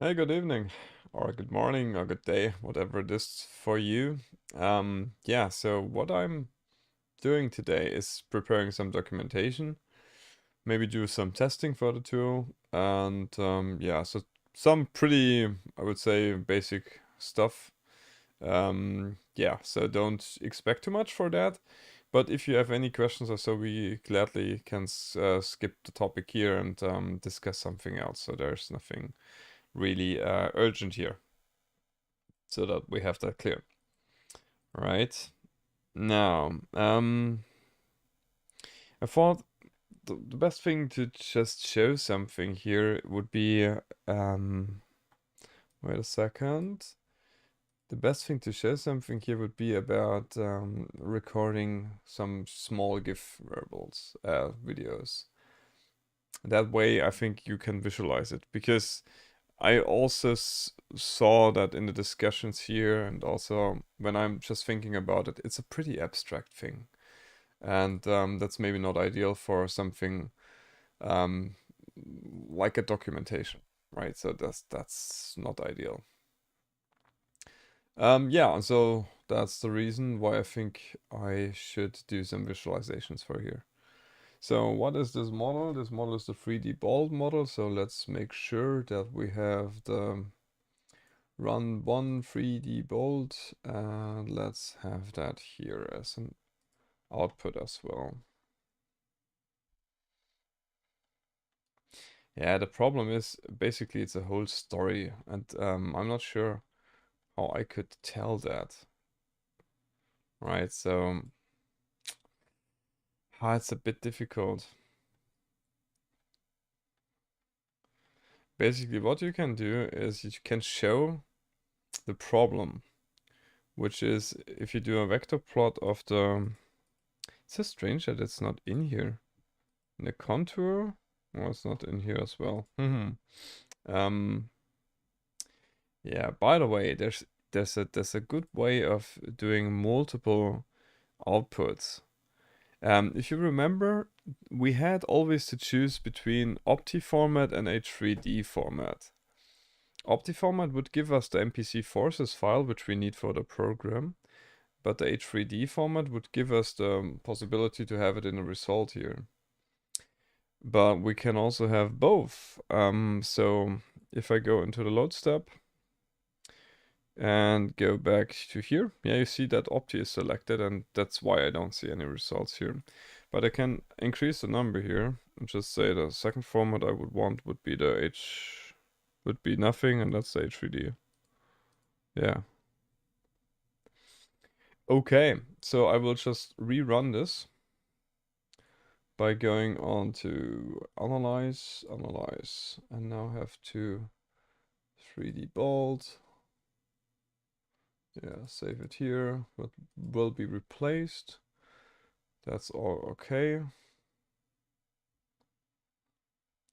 Hey, good evening, or good morning, or good day, whatever it is for you. Yeah, so what I'm doing today is preparing some documentation, maybe do some testing for the tool, and yeah, so some pretty, I would say, basic stuff. Yeah, so don't expect too much for that. But if you have any questions or so, we gladly can skip the topic here and discuss something else. So there's nothing really urgent here, so that we have that clear. Right. Now, I thought the best thing to just show something here would be, wait a second. The best thing to show something here would be about recording some small GIF verbals, videos. That way, I think you can visualize it, because I also saw that in the discussions here, and also when I'm just thinking about it, it's a pretty abstract thing. And that's maybe not ideal for something um, like a documentation, right? So that's not ideal. Yeah, so that's the reason why I think I should do some visualizations for here. So what is this model? This model is the 3D bald model. So let's make sure that we have the run one 3D bolt, and let's have that here as an output as well. Yeah, the problem is basically it's a whole story, and I'm not sure how I could tell that. Right, so it's a bit difficult. Basically, what you can do is you can show the problem, which is if you do a vector plot of the. It's so strange that it's not in here. In the contour? Oh, it's not in here as well. Um, yeah, by the way, there's a good way of doing multiple outputs. If you remember, we had always to choose between Opti format and H3D format. Opti format would give us the MPC forces file, which we need for the program, but the H3D format would give us the possibility to have it in a result here. But we can also have both. So if I go into the load step and go back to here, yeah, you see that Opti is selected, and that's why I don't see any results here. But I can increase the number here and just say the second format I would want would be the would be nothing, and that's the H3D. Yeah. Okay, so I will just rerun this by going on to analyze, and now have to 3D bold. Yeah, save it here. What will be replaced? That's all okay.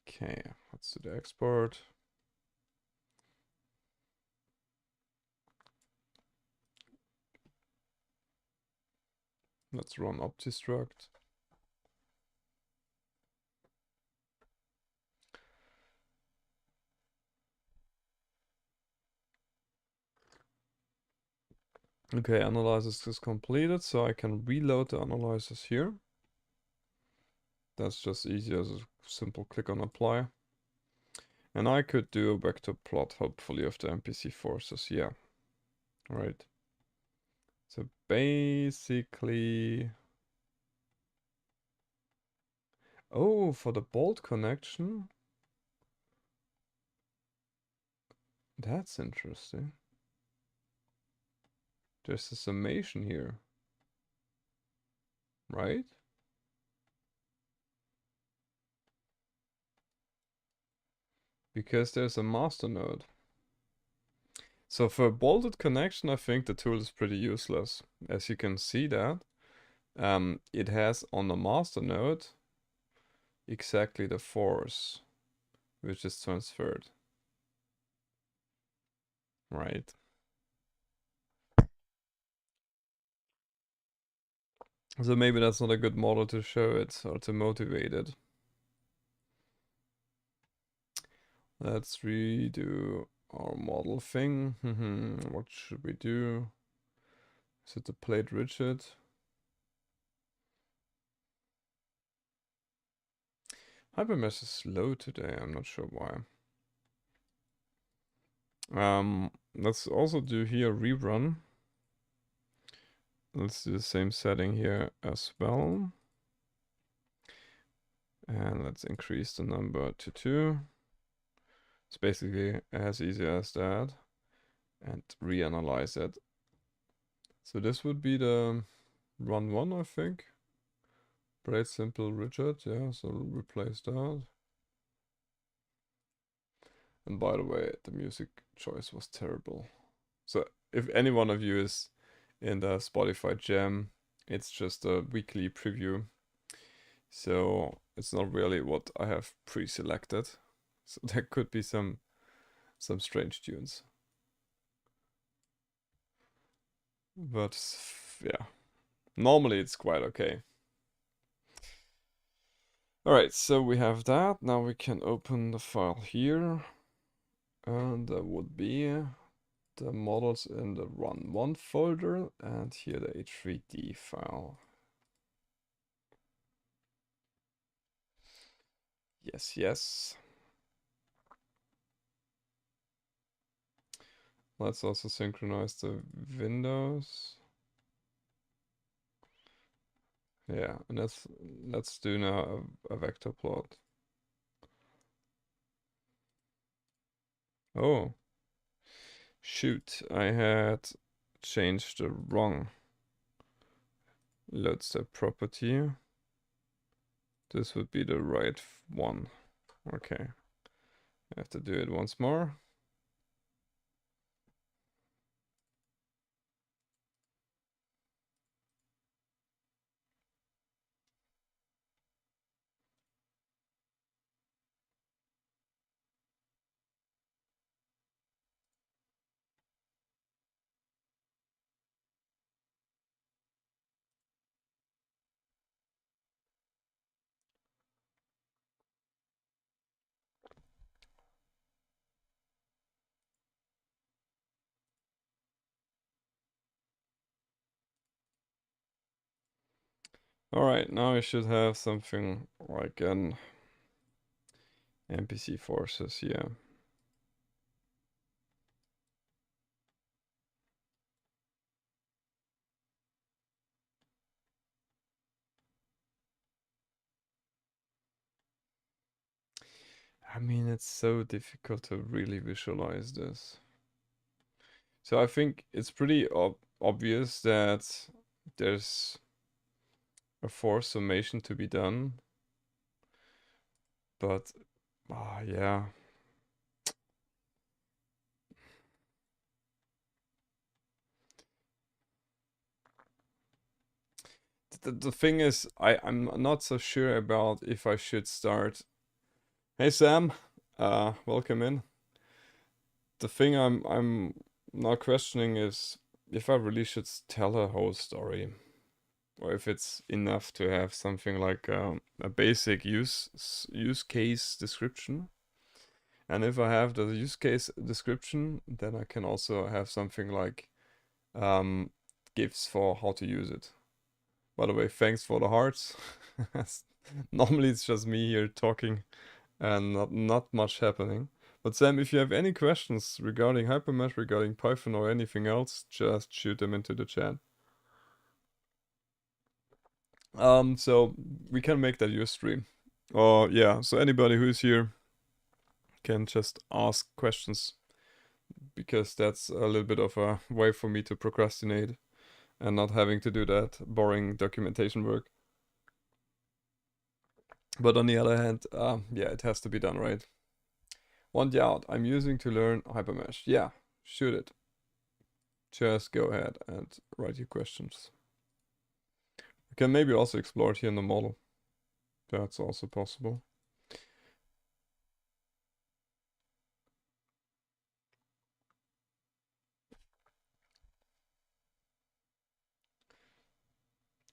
Okay, let's do the export. Let's run optistruct. Okay, analysis is completed, so I can reload the analysis here. That's just easy as a simple click on apply. And I could do a vector plot, hopefully, of the MPC forces. Yeah, right. So basically, oh, for the bolt connection, that's interesting. There's a summation here, right? Because there's a master node. So for a bolted connection, I think the tool is pretty useless. As you can see that, it has on the master node exactly the force which is transferred, right? So maybe that's not a good model to show it or to motivate it. Let's redo our model thing. What should we do? Is it the plate rigid? Hypermesh is slow today, I'm not sure why. Let's also do here rerun. Let's do the same setting here as well. And let's increase the number to 2. It's basically as easy as that. And reanalyze it. So this would be the run 1, I think. Plate simple rigid, yeah, so replace that. And by the way, the music choice was terrible. So if any one of you is in the Spotify Jam, it's just a weekly preview. So it's not really what I have pre-selected. So there could be some strange tunes. But yeah, normally it's quite okay. Alright, so we have that. Now we can open the file here. And that would be the models in the run1 folder and here the H3D file. Yes, yes. Let's also synchronize the windows. Yeah, and let's do now a vector plot. Oh, shoot, I had changed the wrong load step property. This would be the right one. Okay, I have to do it once more. Alright, now I should have something like an MPC forces, yeah. I mean, it's so difficult to really visualize this. So I think it's pretty obvious that there's a force summation to be done. But, yeah. The thing is, I'm not so sure about if I should start. Hey Sam, welcome in. The thing I'm not questioning is if I really should tell a whole story, or if it's enough to have something like a basic use case description. And if I have the use case description, then I can also have something like um, gifts for how to use it. By the way, thanks for the hearts. Normally it's just me here talking and not much happening. But Sam, if you have any questions regarding Hypermesh, regarding Python or anything else, just shoot them into the chat. So we can make that your stream. Yeah, so anybody who is here can just ask questions because that's a little bit of a way for me to procrastinate and not having to do that boring documentation work. But on the other hand, yeah, it has to be done, right? One out I'm using to learn Hypermesh. Yeah, shoot it. Just go ahead and write your questions. You can maybe also explore it here in the model. That's also possible.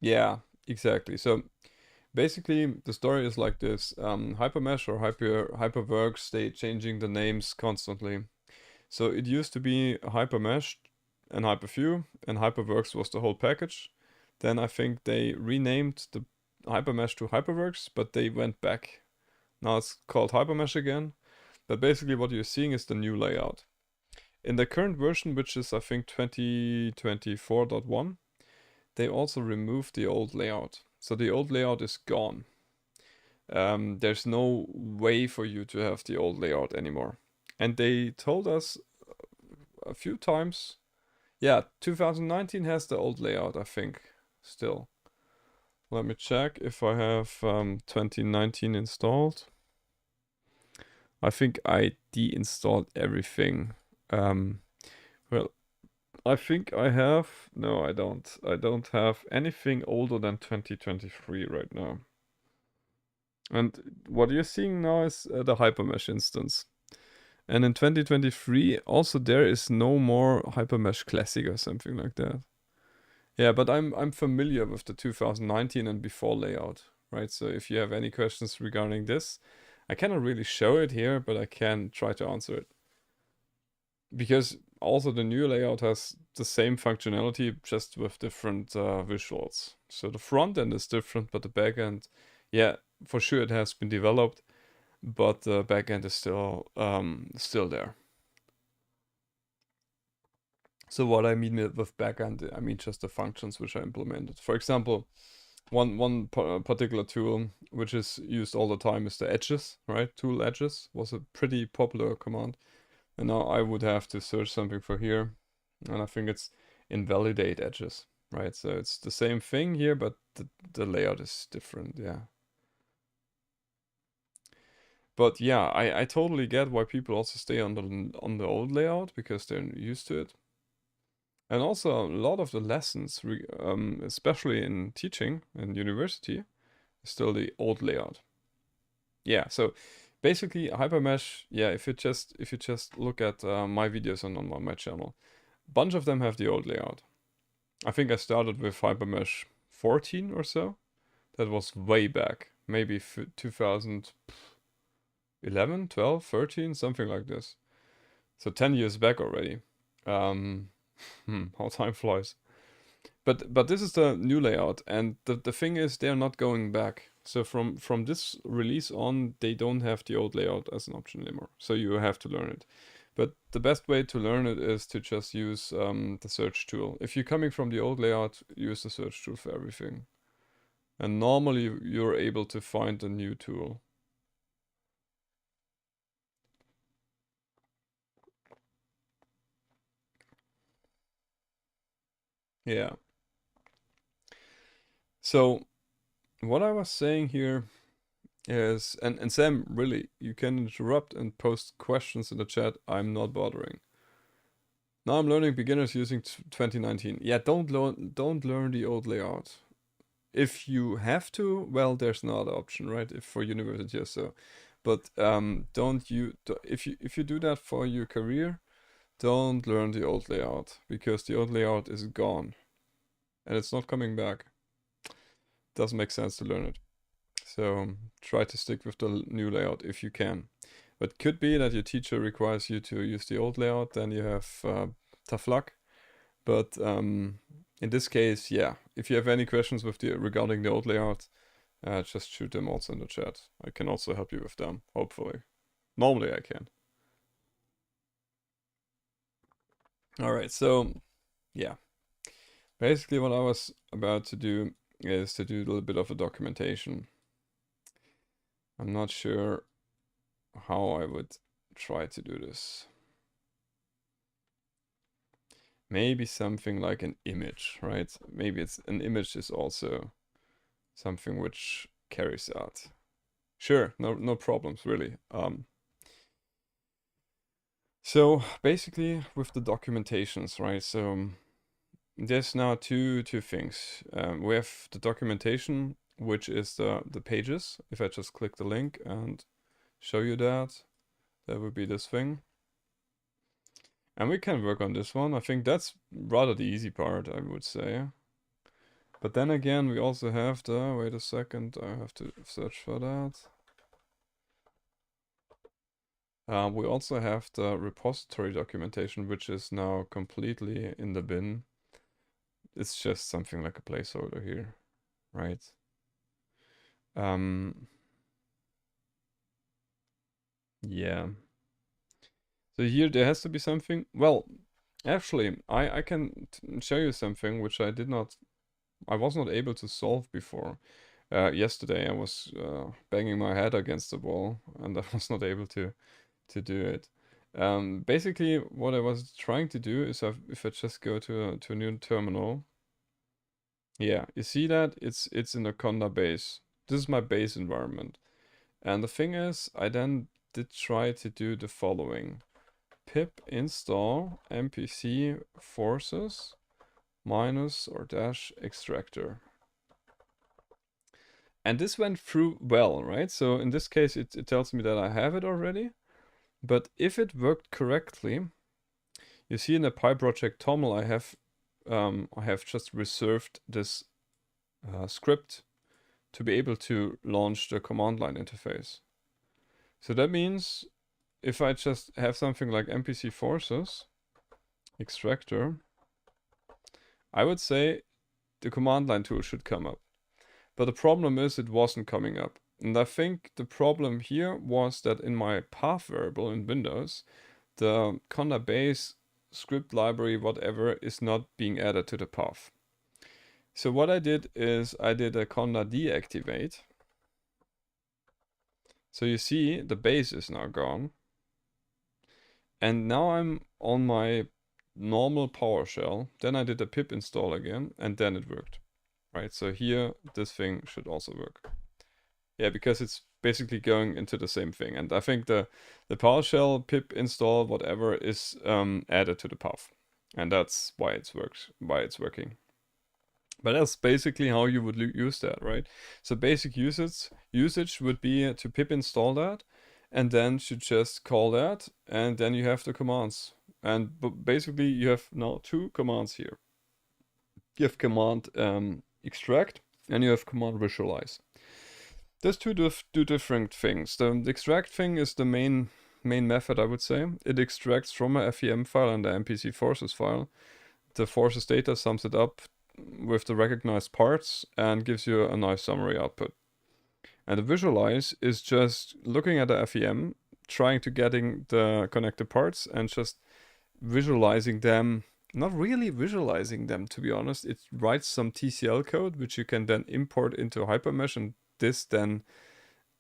Yeah, exactly. So Basically, the story is like this. Hypermesh or Hyperworks, they changing the names constantly. So it used to be Hypermesh and Hyperview, and Hyperworks was the whole package. Then I think they renamed the Hypermesh to Hyperworks, but they went back. Now it's called Hypermesh again. But basically what you're seeing is the new layout. In the current version, which is I think 2024.1, they also removed the old layout. So the old layout is gone. There's no way for you to have the old layout anymore. And they told us a few times, yeah, 2019 has the old layout, I think, still. Let me check if I have 2019 installed. I think I deinstalled everything. Well, I think I have. No, I don't. I don't have anything older than 2023 right now. And what you're seeing now is the Hypermesh instance. And in 2023, also there is no more Hypermesh Classic or something like that. Yeah, but I'm familiar with the 2019 and before layout, right? So if you have any questions regarding this, I cannot really show it here, but I can try to answer it. Because also the new layout has the same functionality, just with different visuals. So the front end is different, but the back end, yeah, for sure it has been developed, but the back end is still there. So what I mean with backend, I mean just the functions which are implemented. For example, one particular tool which is used all the time is the edges, right? Tool edges was a pretty popular command. And now I would have to search something for here. And I think it's invalidate edges, right? So it's the same thing here, but the layout is different, yeah. But yeah, I totally get why people also stay on the old layout because they're used to it. And also, a lot of the lessons, especially in teaching and university, is still the old layout. Yeah, so basically Hypermesh. Yeah, if you just look at my videos on my channel, bunch of them have the old layout. I think I started with Hypermesh 14 or so. That was way back, maybe 2011, 12, 13, something like this. So 10 years back already. How time flies. But this is the new layout, and the thing is they're not going back. So from this release on, they don't have the old layout as an option anymore. So you have to learn it. But the best way to learn it is to just use the search tool. If you're coming from the old layout, use the search tool for everything. And normally you're able to find a new tool. Yeah. So what I was saying here is, and Sam, really, you can interrupt and post questions in the chat. I'm not bothering. Now I'm learning beginners using 2019. Yeah, don't learn the old layout. If you have to, well, there's another option, right? If for university or so. But if you do that for your career, don't learn the old layout because the old layout is gone and it's not coming back. Doesn't make sense to learn it. So try to stick with the new layout if you can. But could be that your teacher requires you to use the old layout, then you have tough luck. But in this case, yeah, if you have any questions regarding the old layout, just shoot them also in the chat. I can also help you with them, hopefully. Normally I can. All right, so yeah. Basically what I was about to do is to do a little bit of a documentation. I'm not sure how I would try to do this. Maybe something like an image, right? Maybe an image is also something which carries out. Sure, no problems really. So basically with the documentations, right? So there's now two things. We have the documentation, which is the pages. If I just click the link and show you that would be this thing. And we can work on this one. I think that's rather the easy part, I would say. But then again, we also have the, wait a second, I have to search for that. We also have the repository documentation, which is now completely in the bin. It's just something like a placeholder here, right? Yeah. So here there has to be something. Well, actually, I can show you something which I was not able to solve before. Yesterday I was banging my head against the wall and I was not able to do it. Basically, what I was trying to do is if I just go to a new terminal, yeah, you see that it's in the Conda base. This is my base environment, and the thing is, I then did try to do the following: pip install MPC forces minus or dash extractor. And this went through well, right? So in this case, it tells me that I have it already. But if it worked correctly, you see in the PyProject toml, I have just reserved this script to be able to launch the command line interface. So that means if I just have something like MPC forces extractor, I would say the command line tool should come up. But the problem is it wasn't coming up. And I think the problem here was that in my path variable in Windows, the conda base script library, whatever, is not being added to the path. So what I did is I did a conda deactivate. So you see the base is now gone. And now I'm on my normal PowerShell. Then I did a pip install again and then it worked. Right, so here this thing should also work. Yeah, because it's basically going into the same thing. And I think the PowerShell pip install whatever is added to the path. And that's why it's working. But that's basically how you would use that, right? So basic usage would be to pip install that, and then should just call that, and then you have the commands. And basically you have now two commands here. You have command extract, and you have command visualize. There's two different things. The extract thing is the main method, I would say. It extracts from a FEM file and the MPC forces file the forces data, sums it up with the recognized parts, and gives you a nice summary output. And the visualize is just looking at the FEM, trying to getting the connected parts, and just visualizing them. Not really visualizing them, to be honest. It writes some TCL code, which you can then import into Hypermesh, and this then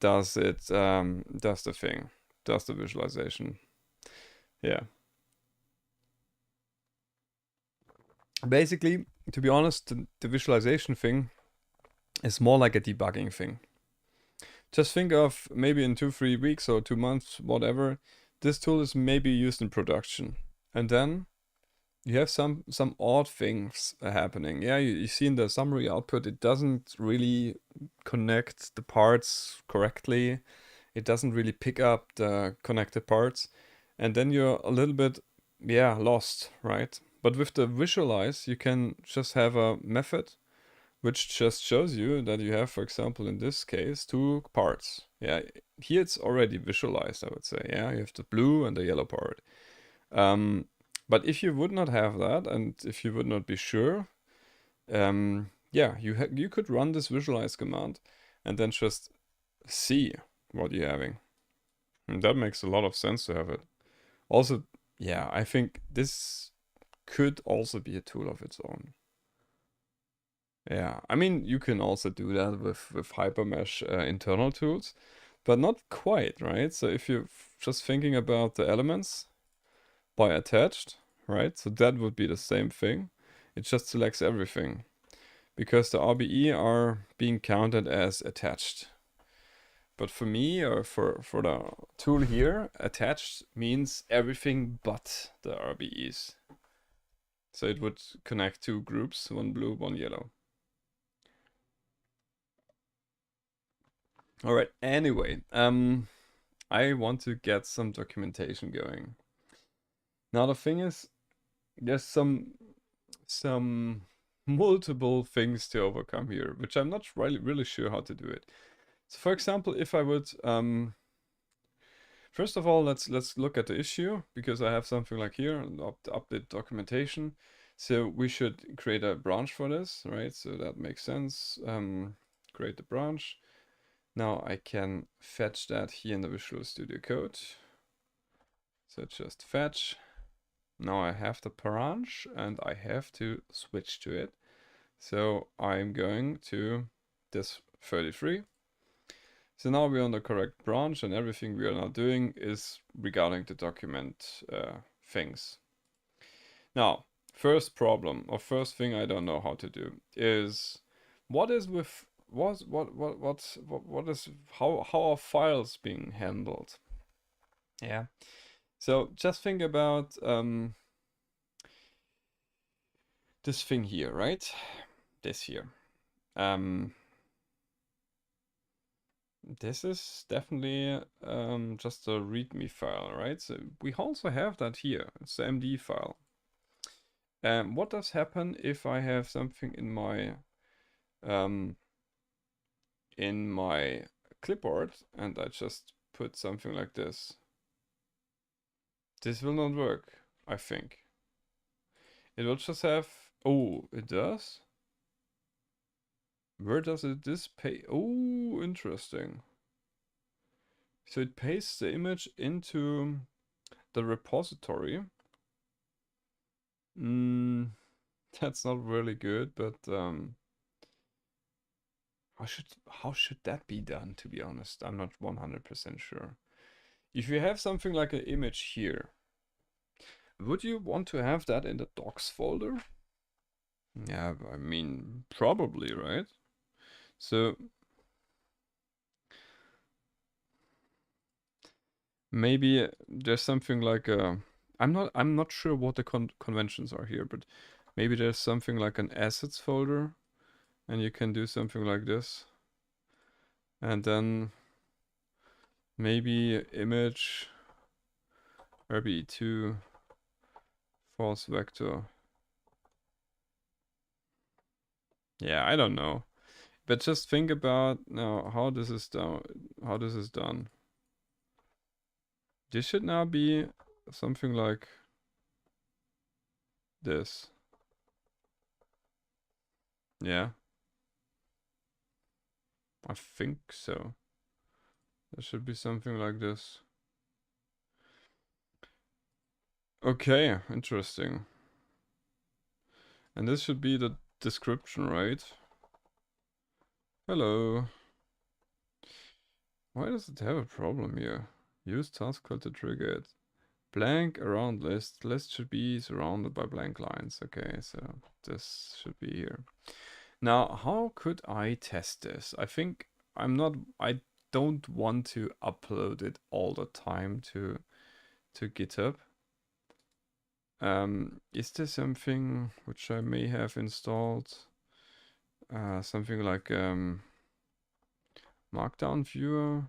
does it, does the thing, does the visualization. Yeah. Basically, to be honest, the visualization thing is more like a debugging thing. Just think of maybe in 2-3 weeks or 2 months, whatever, this tool is maybe used in production. And then you have some odd things happening. Yeah, you see in the summary output, it doesn't really connect the parts correctly. It doesn't really pick up the connected parts. And then you're a little bit, yeah, lost, right? But with the visualize, you can just have a method which just shows you that you have, for example, in this case, two parts. Yeah, here it's already visualized, I would say. Yeah, you have the blue and the yellow part. But if you would not have that, and if you would not be sure, yeah, you could run this visualize command and then just see what you're having. And that makes a lot of sense to have it. Also, yeah, I think this could also be a tool of its own. Yeah, I mean, you can also do that with Hypermesh internal tools, but not quite, right? So if you're just thinking about the elements by attached, right? So that would be the same thing. It just selects everything because the RBE are being counted as attached. But for me, or for the tool here, attached means everything but the RBEs. So it would connect two groups, one blue, one yellow. All right, anyway, I want to get some documentation going. Now the thing is, there's some multiple things to overcome here, which I'm not really sure how to do it. So for example, if I would first of all, let's look at the issue, because I have something like here, update documentation. So we should create a branch for this, right? So that makes sense. Create the branch. Now I can fetch that here in the Visual Studio Code. So just fetch. Now I have the branch and I have to switch to it. So I'm going to this 33. So now we're on the correct branch, and everything we are now doing is regarding the document things. Now, first problem, or first thing I don't know how to do is what is with what is how are files being handled? Yeah. So just think about this thing here, right? This here. This is definitely just a README file, right? So we also have that here. It's the MD file. What does happen if I have something in my clipboard and I just put something like this? This will not work, I think. It will just have... Oh, it does? Where does it display? Oh, interesting. So it pastes the image into the repository. That's not really good, but how should that be done, to be honest? I'm not 100% sure. If you have something like an image here, would you want to have that in the docs folder? Yeah, I mean, probably, right? So maybe there's something like a... I'm not sure what the conventions are here, but maybe there's something like an assets folder, and you can do something like this. And then maybe image RB2 false vector. Yeah, I don't know. But just think about now how this is done. How this is done. This should now be something like this. Yeah. I think so. There should be something like this. Okay, interesting. And this should be the description, right? Hello. Why does it have a problem here? Use task code to trigger it. Blank around list. List should be surrounded by blank lines. Okay, so this should be here. Now, how could I test this? I think I don't want to upload it all the time to GitHub. Is there something which I may have installed? Something like Markdown Viewer.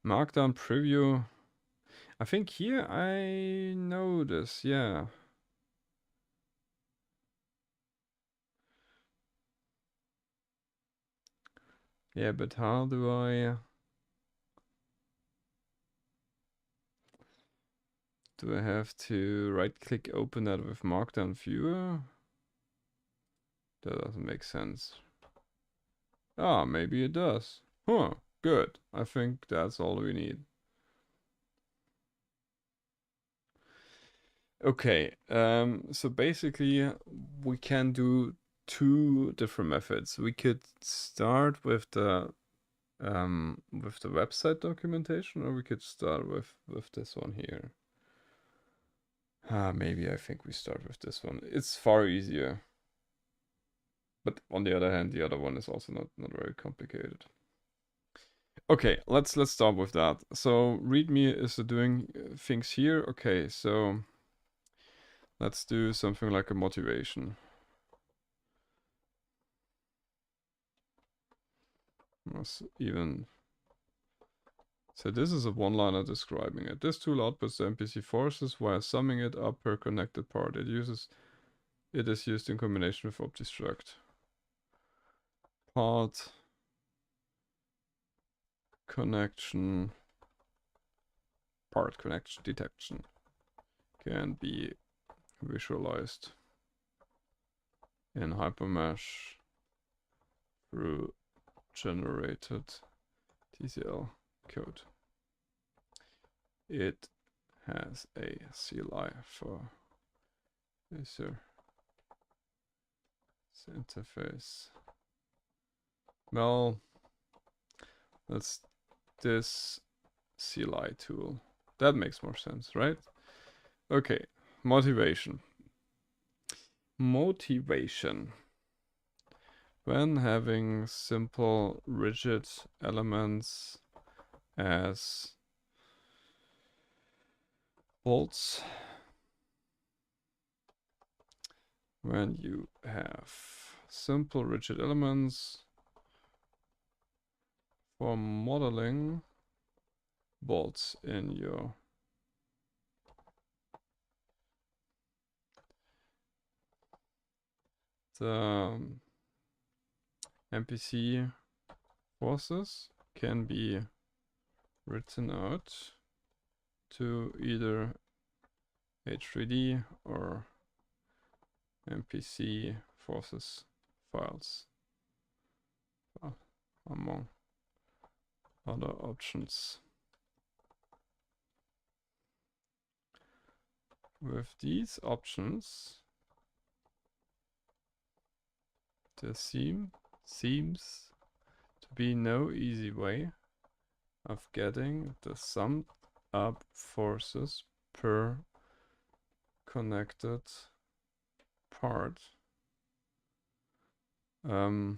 Markdown Preview. I think here I know this, yeah. Yeah, but how do I... Do I have to right-click open that with Markdown Viewer? That doesn't make sense. Ah, maybe it does. Huh, good. I think that's all we need. Okay, so basically we can do two different methods. We could start with the website documentation, or we could start with this one here. Maybe I think we start with this one. It's far easier. But on the other hand, the other one is also not very complicated. Okay, let's start with that. So README is doing things here. Okay, so let's do something like a motivation. Let's even So this is a one-liner describing it. This tool outputs the MPC forces while summing it up per connected part. It is used in combination with Obstruct. Part connection detection can be visualized in hypermesh through generated TCL code. It has a CLI for user interface. Well, that's this CLI tool. That makes more sense, right? Okay, motivation. When having simple rigid elements as bolts, when you have simple rigid elements for modeling bolts in your MPC forces can be written out to either H3D or MPC forces files, among other options. With these options, there seems to be no easy way of getting the summed up forces per connected part for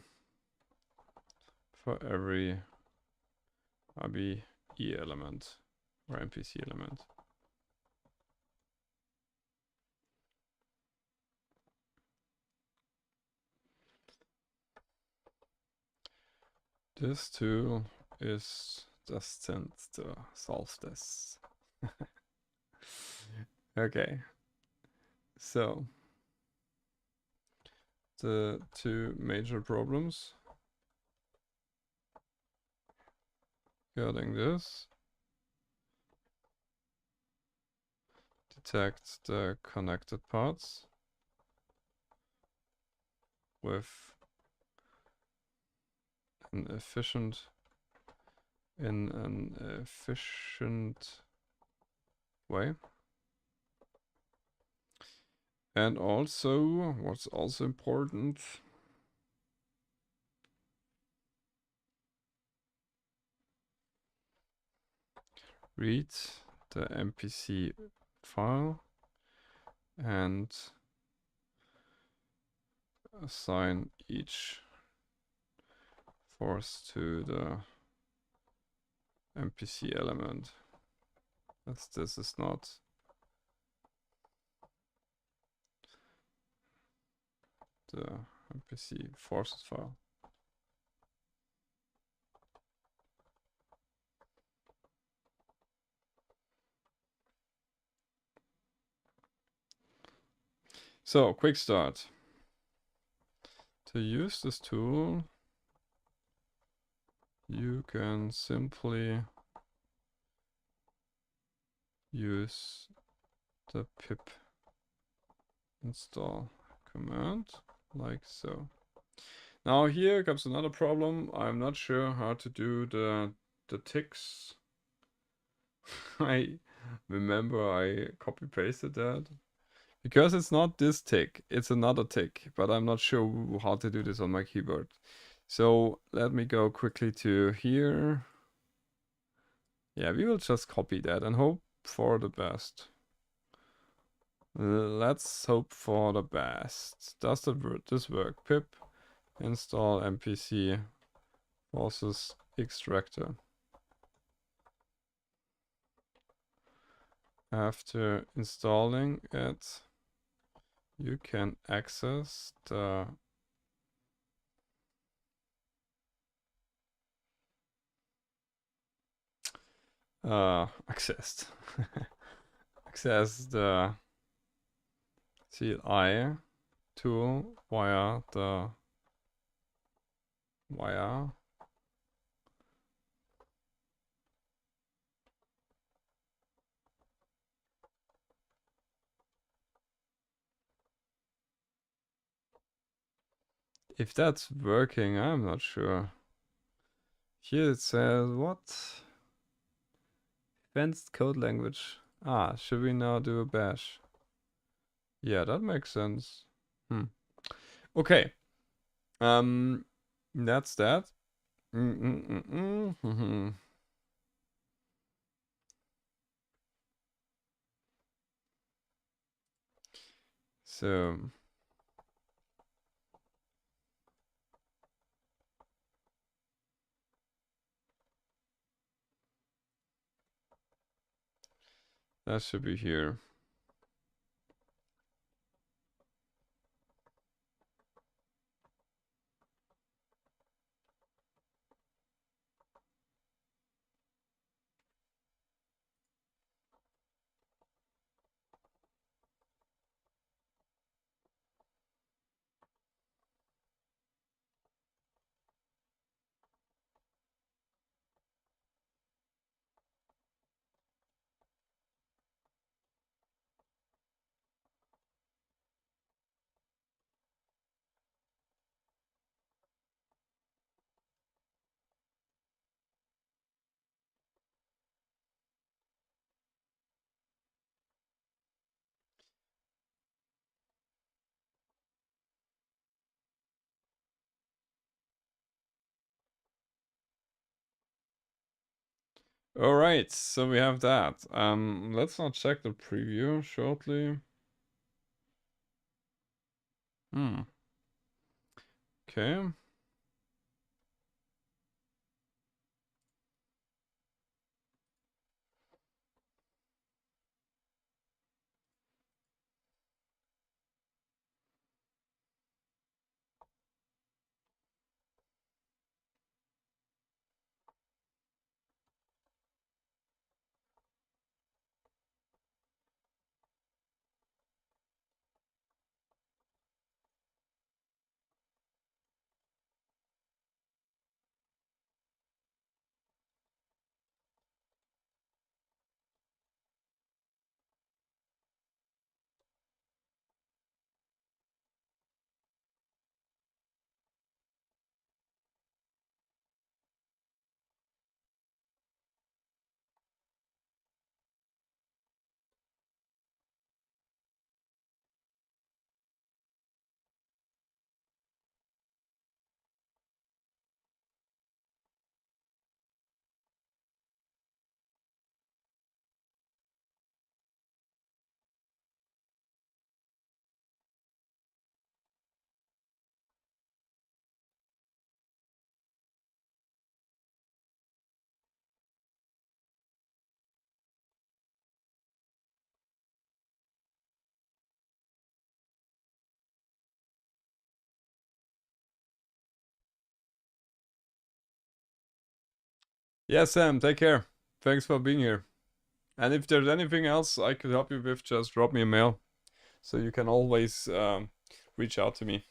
every RBE element or MPC element. This tool is destined to solve this. Okay, so the two major problems regarding this: detect the connected parts with an efficient way. And also, what's also important, read the MPC file and assign each force to the MPC element, as this is not the MPC forces file. So, quick start. To use this tool, you can simply use the pip install command, like so. Now here comes another problem. I'm not sure how to do the ticks. I remember I copy pasted that. Because it's not this tick, it's another tick, but I'm not sure how to do this on my keyboard. So let me go quickly to here. Yeah, we will just copy that and hope for the best. Let's hope for the best. Does this work? Pip install MPC forces extractor. After installing it, you can access the accessed. Access the CLI tool via the wire. If that's working, I'm not sure. Here it says what? Advanced code language. Ah, should we now do a bash? Yeah, that makes sense. Okay. That's that. So that should be here. All right, so we have that. Let's now check the preview shortly. Okay. Yeah, Sam, take care. Thanks for being here. And if there's anything else I could help you with, just drop me a mail. So you can always reach out to me.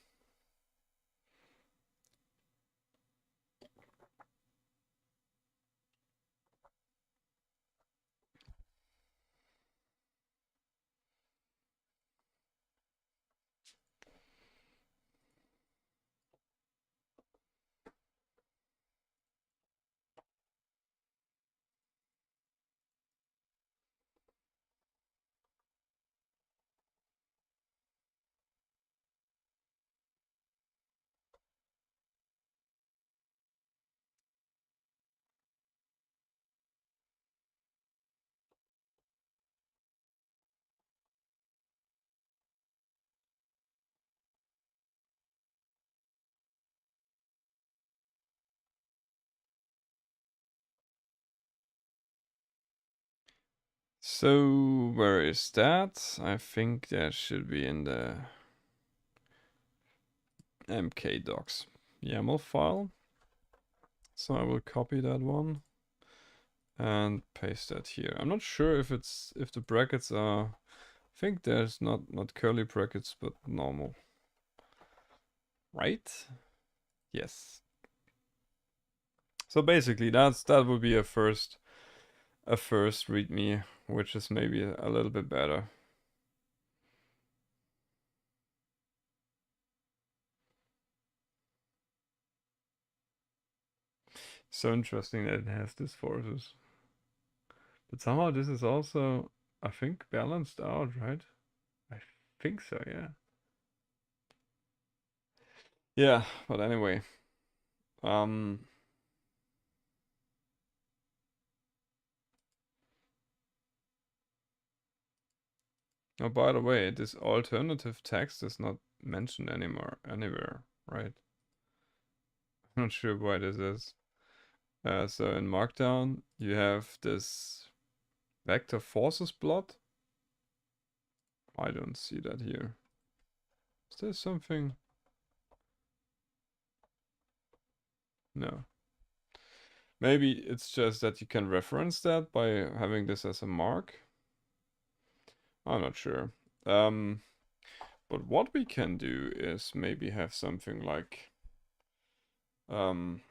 So where is that? I think that should be in the MK docs YAML file. So I will copy that one. and paste that here. I'm not sure if the brackets are, I think there's not curly brackets but normal. Right? Yes. So basically that would be a first readme, which is maybe a little bit better. So interesting that it has this forces. But somehow this is also, I think, balanced out, right? I think so, yeah. Yeah, but anyway. Um Oh, by the way, this alternative text is not mentioned anymore anywhere, right? I'm not sure why this is. So in Markdown, you have this vector forces plot. I don't see that here. Is there something? No. Maybe it's just that you can reference that by having this as a mark. I'm not sure. But what we can do is maybe have something um,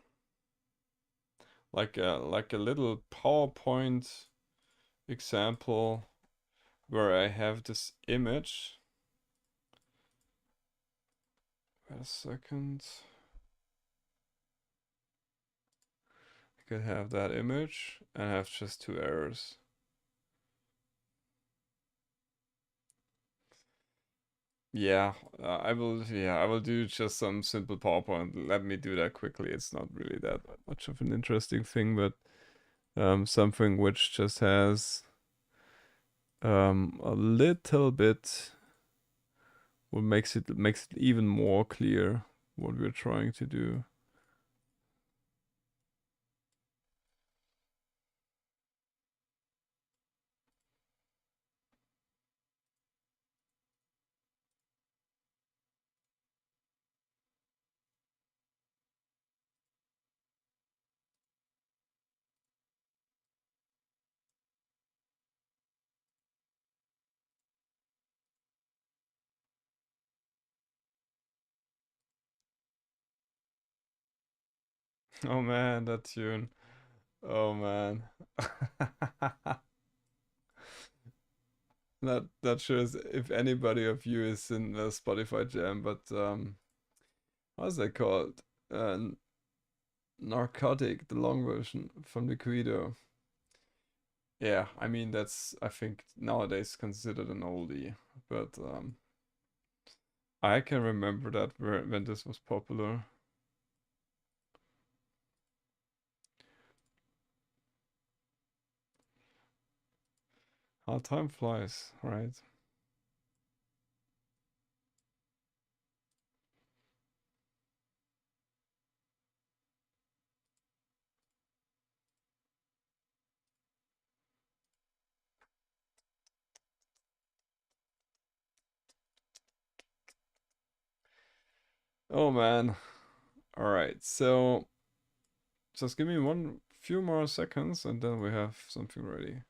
like a little PowerPoint example where I have this image. Wait a second. I could have that image and have just two errors. Yeah, I will. Yeah, I will do just some simple PowerPoint. Let me do that quickly. It's not really that much of an interesting thing, but something which just has a little bit, what makes it even more clear what we're trying to do. Oh man, that tune. Oh man. Not sure if anybody of you is in the Spotify Jam, but what's that called? Narcotic, the long version from the Guido. Yeah, I mean that's, I think, nowadays considered an oldie, but I can remember that when this was popular. How time flies, right? Oh man. All right, so just give me one few more seconds and then we have something ready.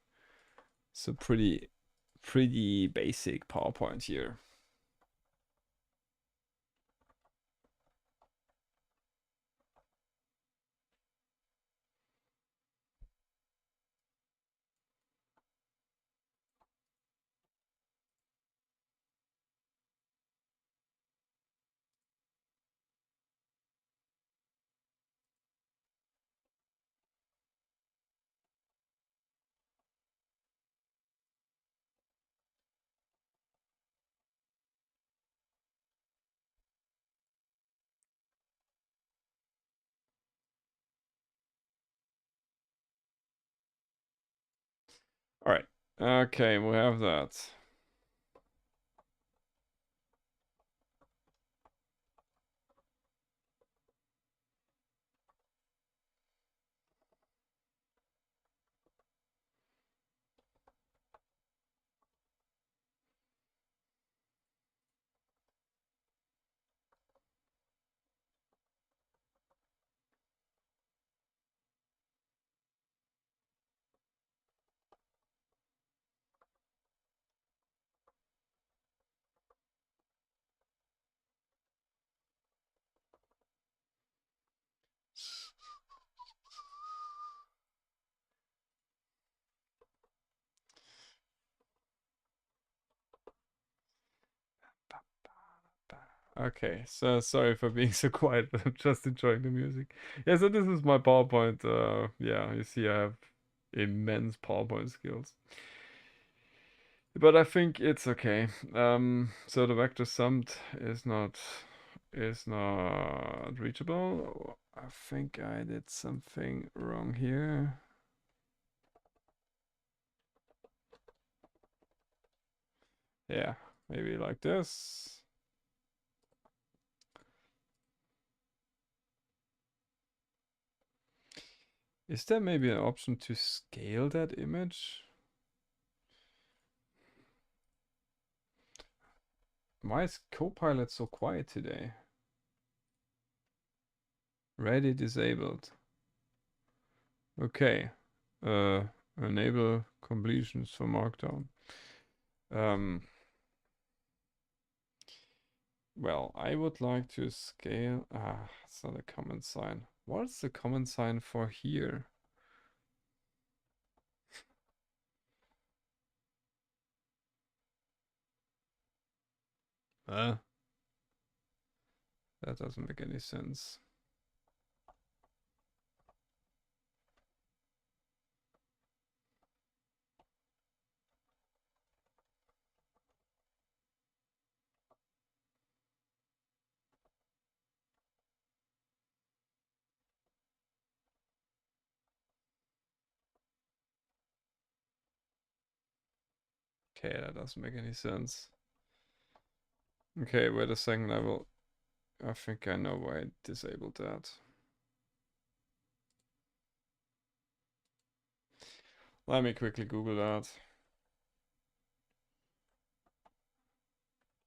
So pretty basic PowerPoint here. All right. Okay, we have that. Okay, so sorry for being so quiet, but I'm just enjoying the music. Yeah, so this is my PowerPoint. Yeah, you see I have immense PowerPoint skills. But I think it's okay. So the vector summed is not reachable. I think I did something wrong here. Yeah, maybe like this. Is there maybe an option to scale that image? Why is Copilot so quiet today? Ready disabled. Okay. Uh, enable completions for Markdown. Um, well, I would like to scale. Ah, it's not a command sign. What's the command sign for here? That doesn't make any sense. Okay, that doesn't make any sense. Okay, wait a second. I think I know why I disabled that. Let me quickly Google that.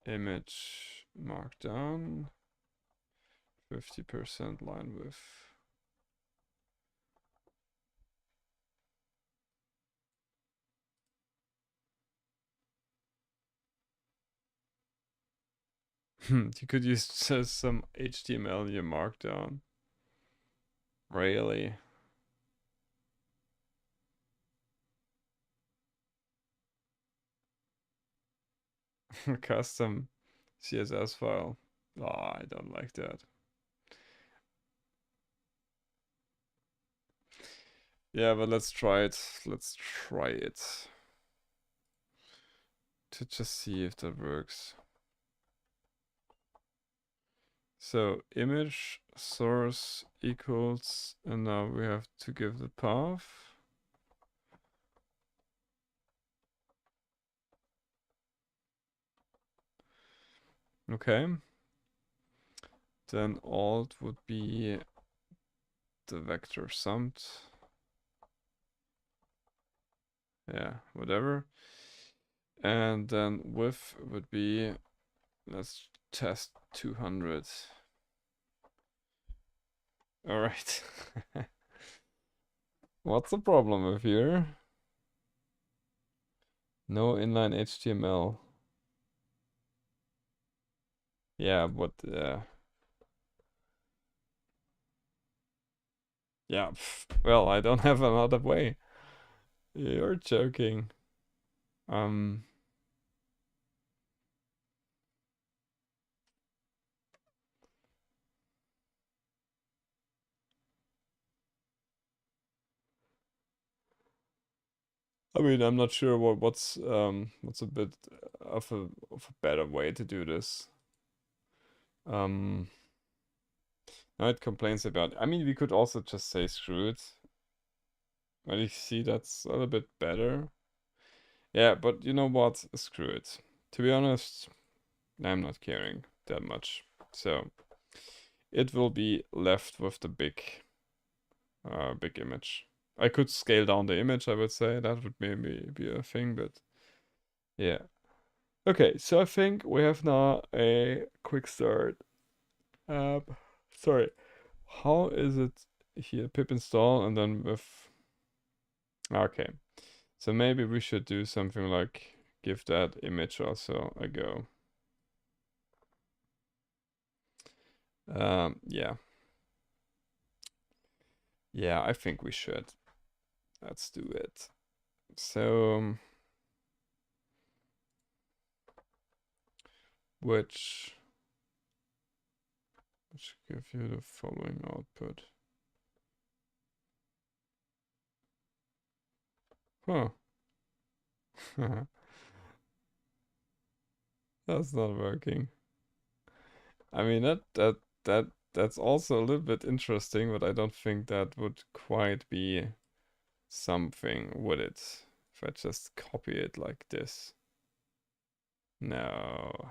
Image Markdown. 50% line width. You could use just some HTML in your Markdown. Really? Custom CSS file. Oh, I don't like that. Yeah, but let's try it. Let's try it. To just see if that works. So image source equals, and now we have to give the path. Okay. Then alt would be the vector summed. Yeah, whatever. And then width would be, let's test 200. All right. What's the problem with here? No inline HTML. Yeah, but yeah, well, I don't have another way. You're joking. I mean, I'm not sure what's a bit of a better way to do this. Now it complains about. I mean, we could also just say screw it. Well, you see, that's a little bit better. Yeah, but you know what? Screw it. To be honest, I'm not caring that much. So it will be left with the big image. I could scale down the image, I would say. That would maybe be a thing, but yeah. Okay, so I think we have now a quick start. Um, sorry. How is it here? Pip install and then with. Okay. So maybe we should do something like give that image also a go. Yeah. Yeah, I think we should. Let's do it. So, which which give you the following output. Huh. That's not working. I mean that's also a little bit interesting, but I don't think that would quite be something, would it? If I just copy it like this. No.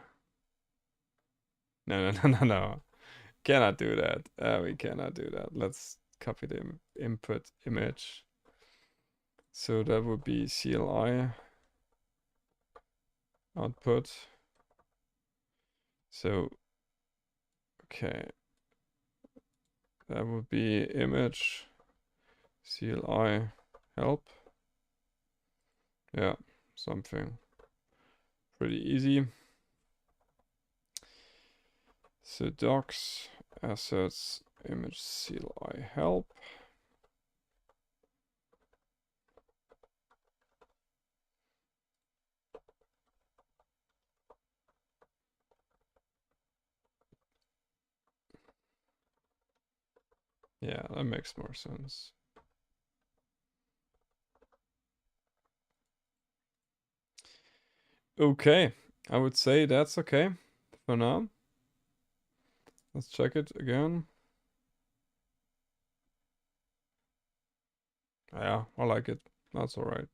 No, no, no, no, no. Cannot do that. We cannot do that. Let's copy the input image. So that would be CLI output. So, okay. That would be image CLI help. Yeah, something pretty easy. So docs, assets, image CLI help. Yeah, that makes more sense. Okay, I would say that's okay for now. Let's check it again. Yeah, I like it. That's all right.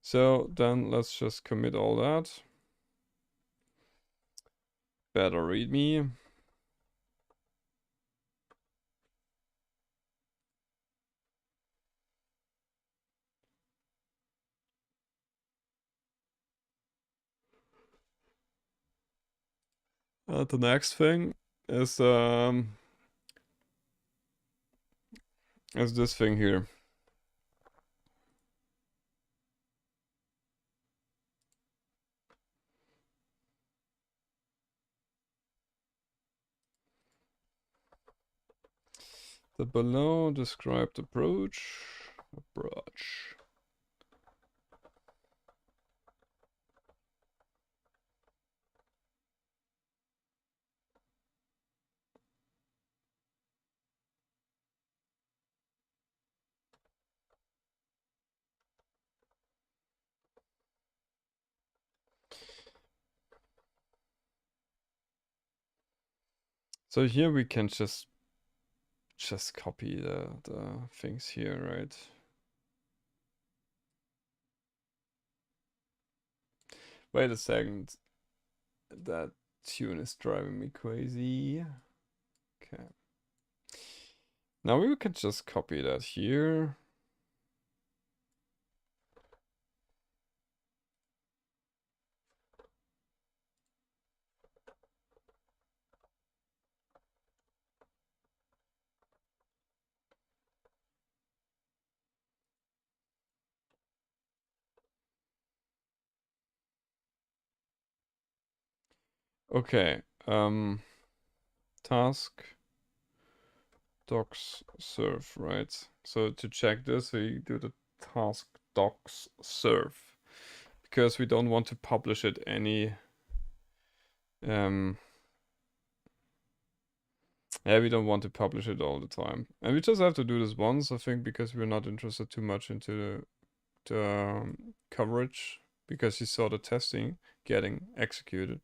So then let's just commit all that. Better readme. The next thing is this thing here. The below described approach. So here we can just copy the things here, right? Wait a second. That tune is driving me crazy. Okay. Now we can just copy that here. Okay. Task docs serve, right? So to check this, we do the task docs serve because we don't want to publish it any. Yeah, we don't want to publish it all the time, and we just have to do this once, I think, because we're not interested too much into the coverage, because you saw the testing getting executed,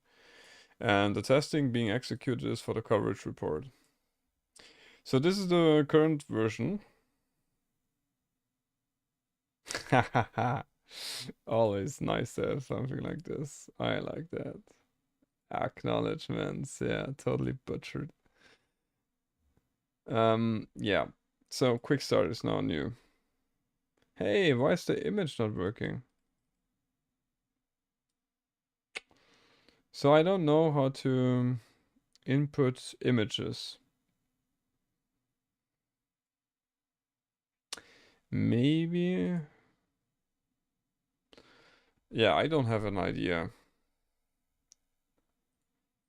and the testing being executed is for the coverage report. So this is the current version. Always nice to have something like this. I like that. Acknowledgements, yeah, totally butchered. Yeah. So quick start is now new. Hey, why is the image not working? So I don't know how to input images. Maybe. Yeah, I don't have an idea.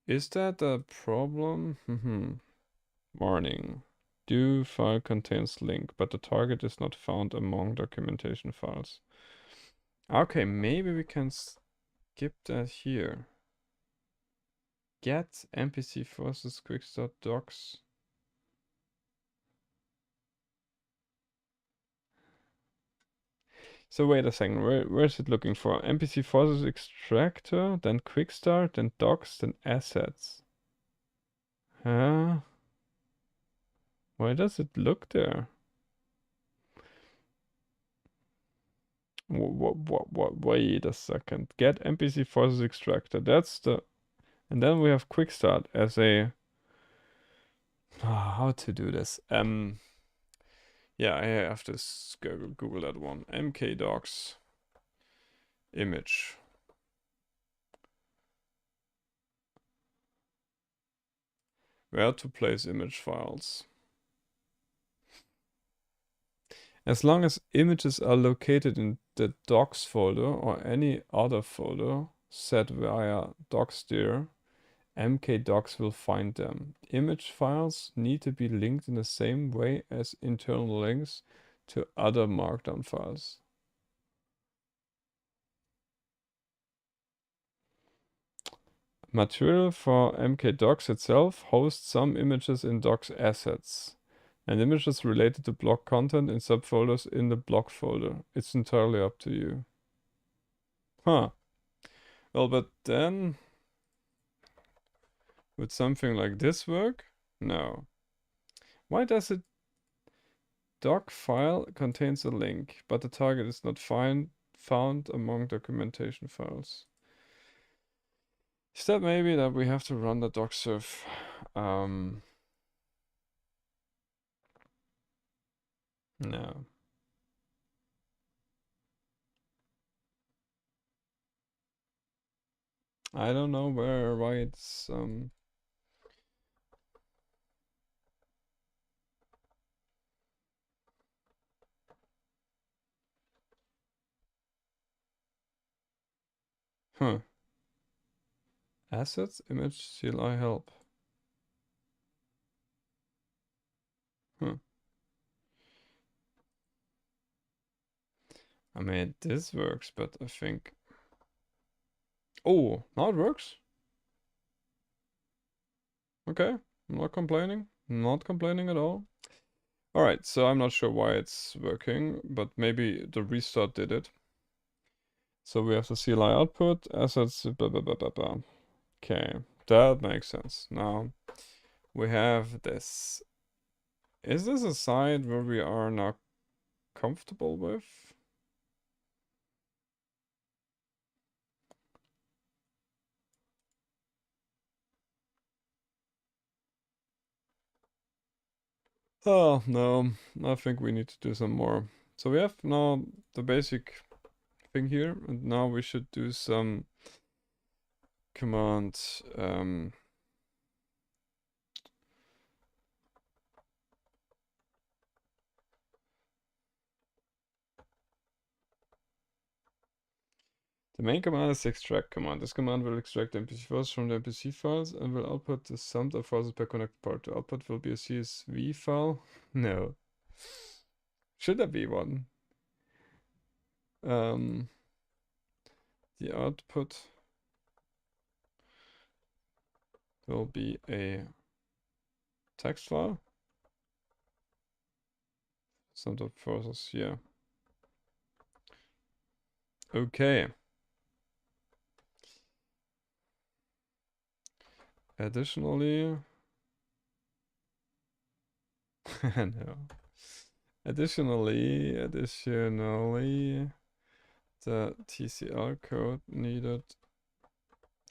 Is that a problem? Warning. Do file contains link, but the target is not found among documentation files. Okay, maybe we can skip that here. Get MPC forces quick start docs. So wait a second, where is it looking for? MPC forces extractor, then quick start, then docs, then assets. Huh? Why does it look there? What, wait a second. Get MPC forces extractor. That's the, and then we have quick start as a, how to do this? Yeah, I have to Google that one. MK docs image. Where to place image files. As long as images are located in the docs folder or any other folder set via docsteer, mkdocs will find them. Image files need to be linked in the same way as internal links to other markdown files. Material for mkdocs itself hosts some images in docs assets and images related to block content in subfolders in the block folder. It's entirely up to you. Huh. Well, but then would something like this work? No. Why does it doc file contains a link, but the target is not found among documentation files? Is that maybe that we have to run the docserf? No. I don't know why it's huh. Assets, image, CLI help. Huh. I mean, this works, but I think... Oh, now it works? Okay, I'm not complaining. Not complaining at all. Alright, so I'm not sure why it's working, but maybe the restart did it. So we have the CLI output, assets, blah, blah, blah, blah, blah. Okay, that makes sense. Now, we have this. Is this a side where we are not comfortable with? Oh, no, I think we need to do some more. So we have now the basic thing here, and now we should do some command the main command is the extract command. This command will extract MPC files from the MPC files and will output the summed of files per connected part. The output will be a CSV file. No. Should there be one? The output will be a text file. Summed of files, yeah. Okay. Additionally, no. Additionally, the TCL code needed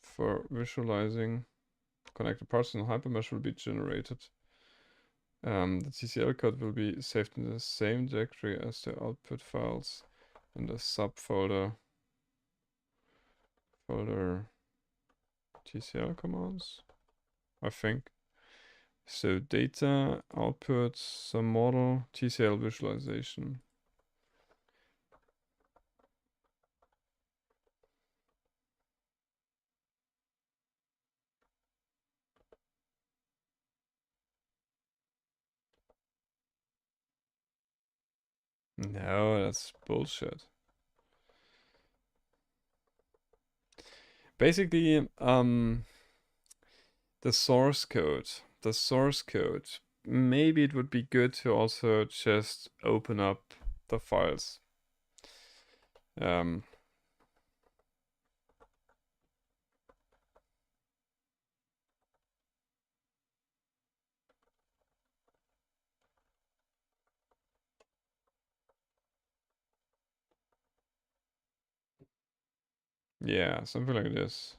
for visualizing connected parts in hypermesh will be generated. The TCL code will be saved in the same directory as the output files in the subfolder TCL commands, I think. So data, output, some model, TCL visualization. No, that's bullshit. Basically, The source code. The source code. Maybe it would be good to also just open up the files. Yeah, something like this.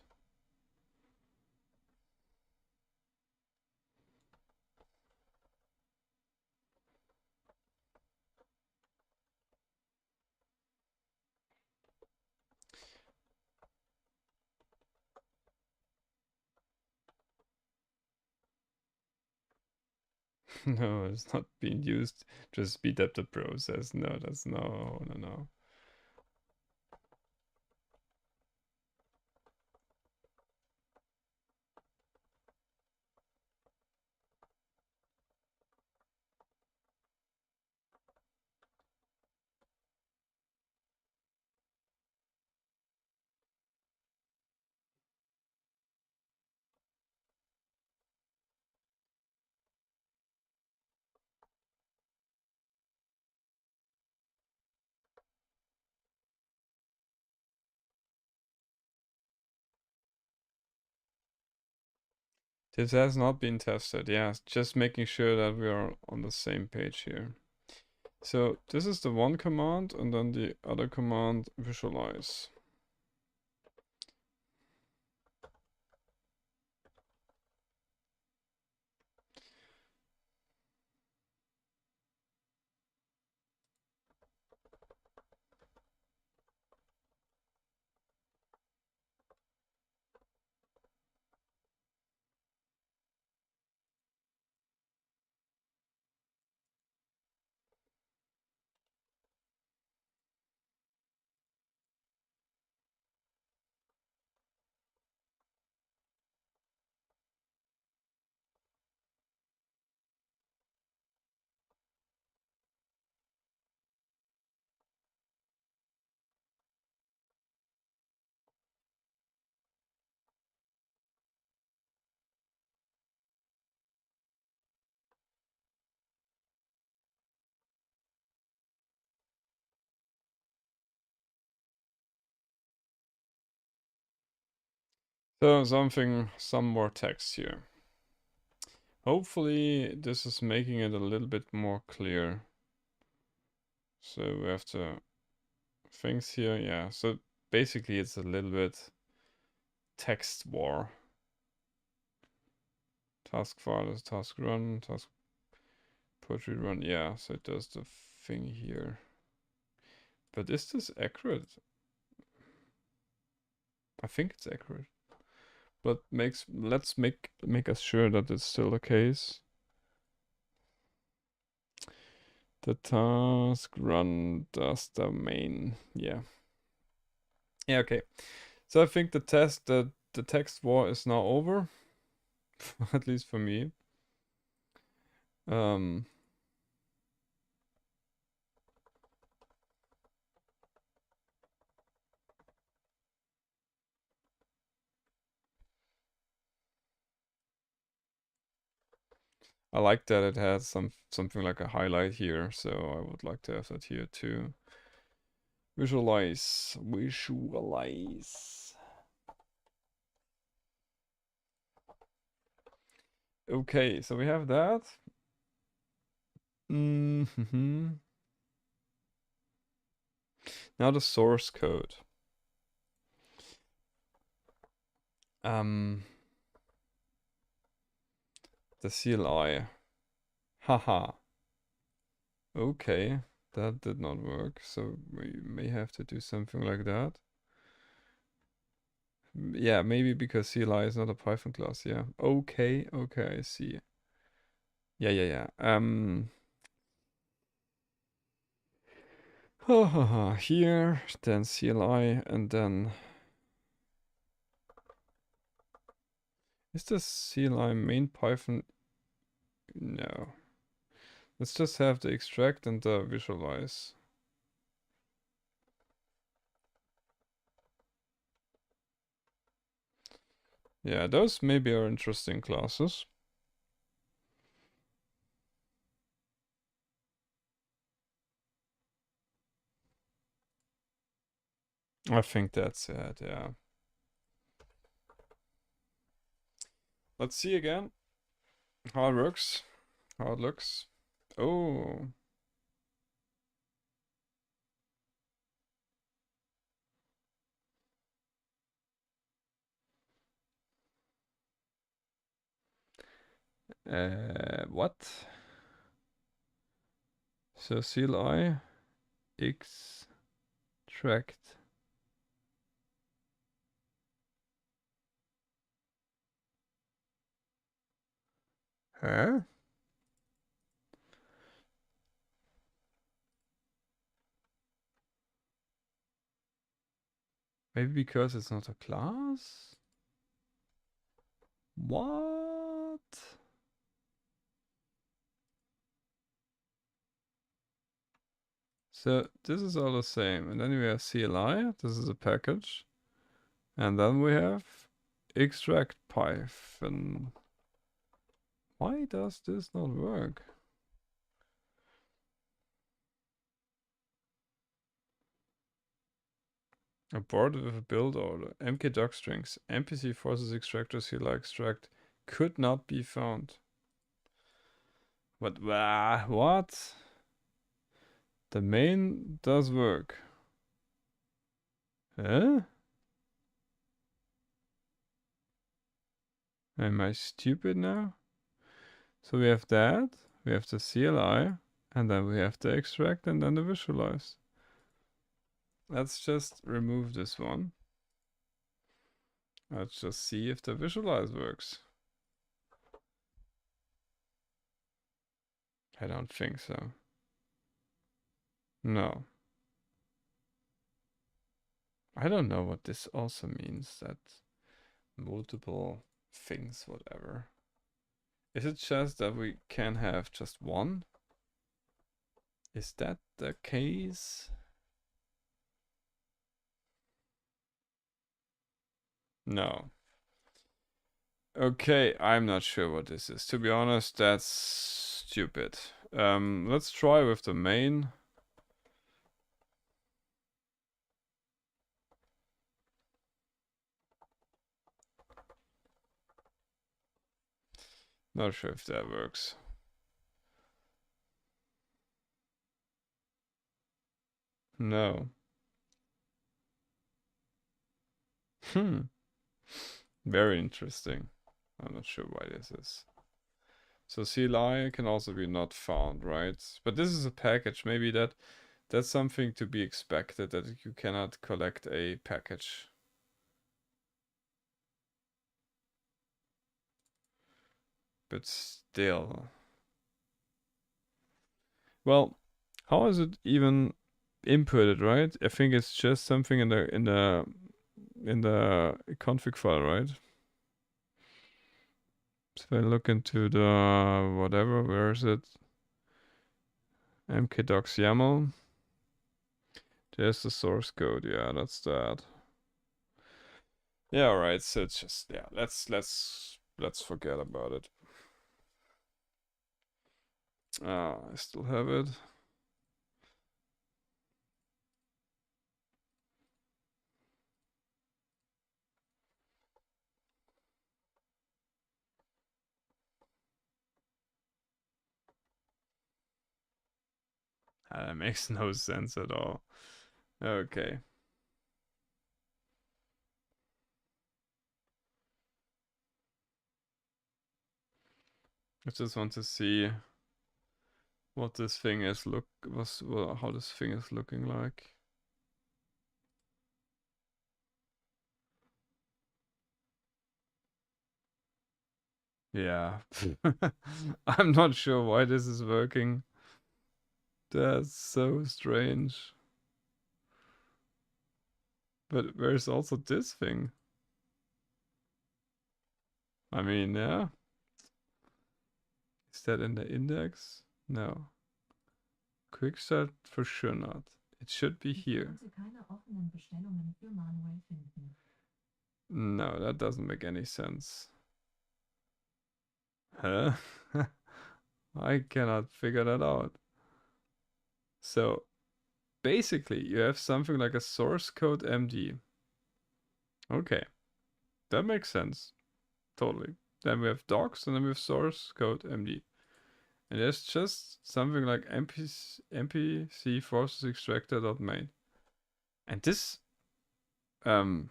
No, it's not being used to speed up the process. No, that's no. This has not been tested. Yeah, just making sure that we are on the same page here. So this is the one command, and then the other command, visualize. So some more text here. Hopefully this is making it a little bit more clear. So we have the things here, yeah. So basically it's a little bit text war. Task file is task run, task poetry run, yeah, so it does the thing here. But is this accurate? I think it's accurate. But let's make us sure that it's still the case. The task run does the main, yeah. Yeah, okay. So I think the text war is now over. At least for me. I like that it has something like a highlight here, so I would like to have that here too. Visualize. Okay, so we have that. Now the source code. The CLI. Haha. Okay, that did not work, so we may have to do something like that. Yeah, maybe because CLI is not a Python class, yeah. Okay, I see. Yeah. Here, then CLI, and then... Is this CLI main Python? No. Let's just have the extract and the visualize. Yeah, those maybe are interesting classes. I think that's it, yeah. Let's see again how it works, how it looks. Oh, what? So CLI extract. Huh? Maybe because it's not a class? What? So this is all the same. And then we have CLI. This is a package. And then we have extract Python. Why does this not work? Aborted with a build order. MK docstrings. MPC forces extractor CLI extract could not be found. But what? The main does work. Huh? Am I stupid now? So we have that, we have the CLI, and then we have the extract and then the visualize. Let's just remove this one. Let's just see if the visualize works. I don't think so. No. I don't know what this also means, that multiple things, whatever. Is it just that we can have just one? Is that the case? No. Okay, I'm not sure what this is. To be honest, that's stupid. Let's try with the main. Not sure if that works. No. Very interesting. I'm not sure why this is. So CLI can also be not found, right? But this is a package. Maybe that's something to be expected, that you cannot collect a package. But still. Well, how is it even inputted, right? I think it's just something in the config file, right? So if I look into the whatever, where is it? mkdocs YAML. There's the source code. Yeah, that's that. Yeah, alright. So it's just, yeah, let's forget about it. I still have it. That makes no sense at all. Okay. I just want to see what this thing is how this thing is looking like. Yeah. I'm not sure why this is working. That's so strange. But where's also this thing? I mean, yeah. Is that in the index? No. Quick start for sure not. It should be here. No, that doesn't make any sense. Huh? I cannot figure that out. So basically, you have something like a source code MD. Okay, that makes sense. Totally. Then we have docs and then we have source code MD. And there's just something like MPC forces extractor.main. And this, um,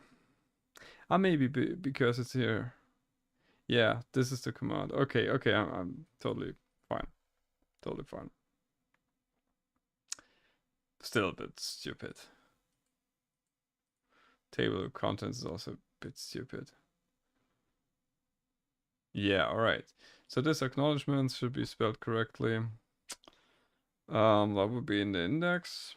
maybe because it's here. Yeah, this is the command. Okay, okay, I'm totally fine. Totally fine. Still a bit stupid. Table of contents is also a bit stupid. Yeah, alright. So this acknowledgement should be spelled correctly. That would be in the index.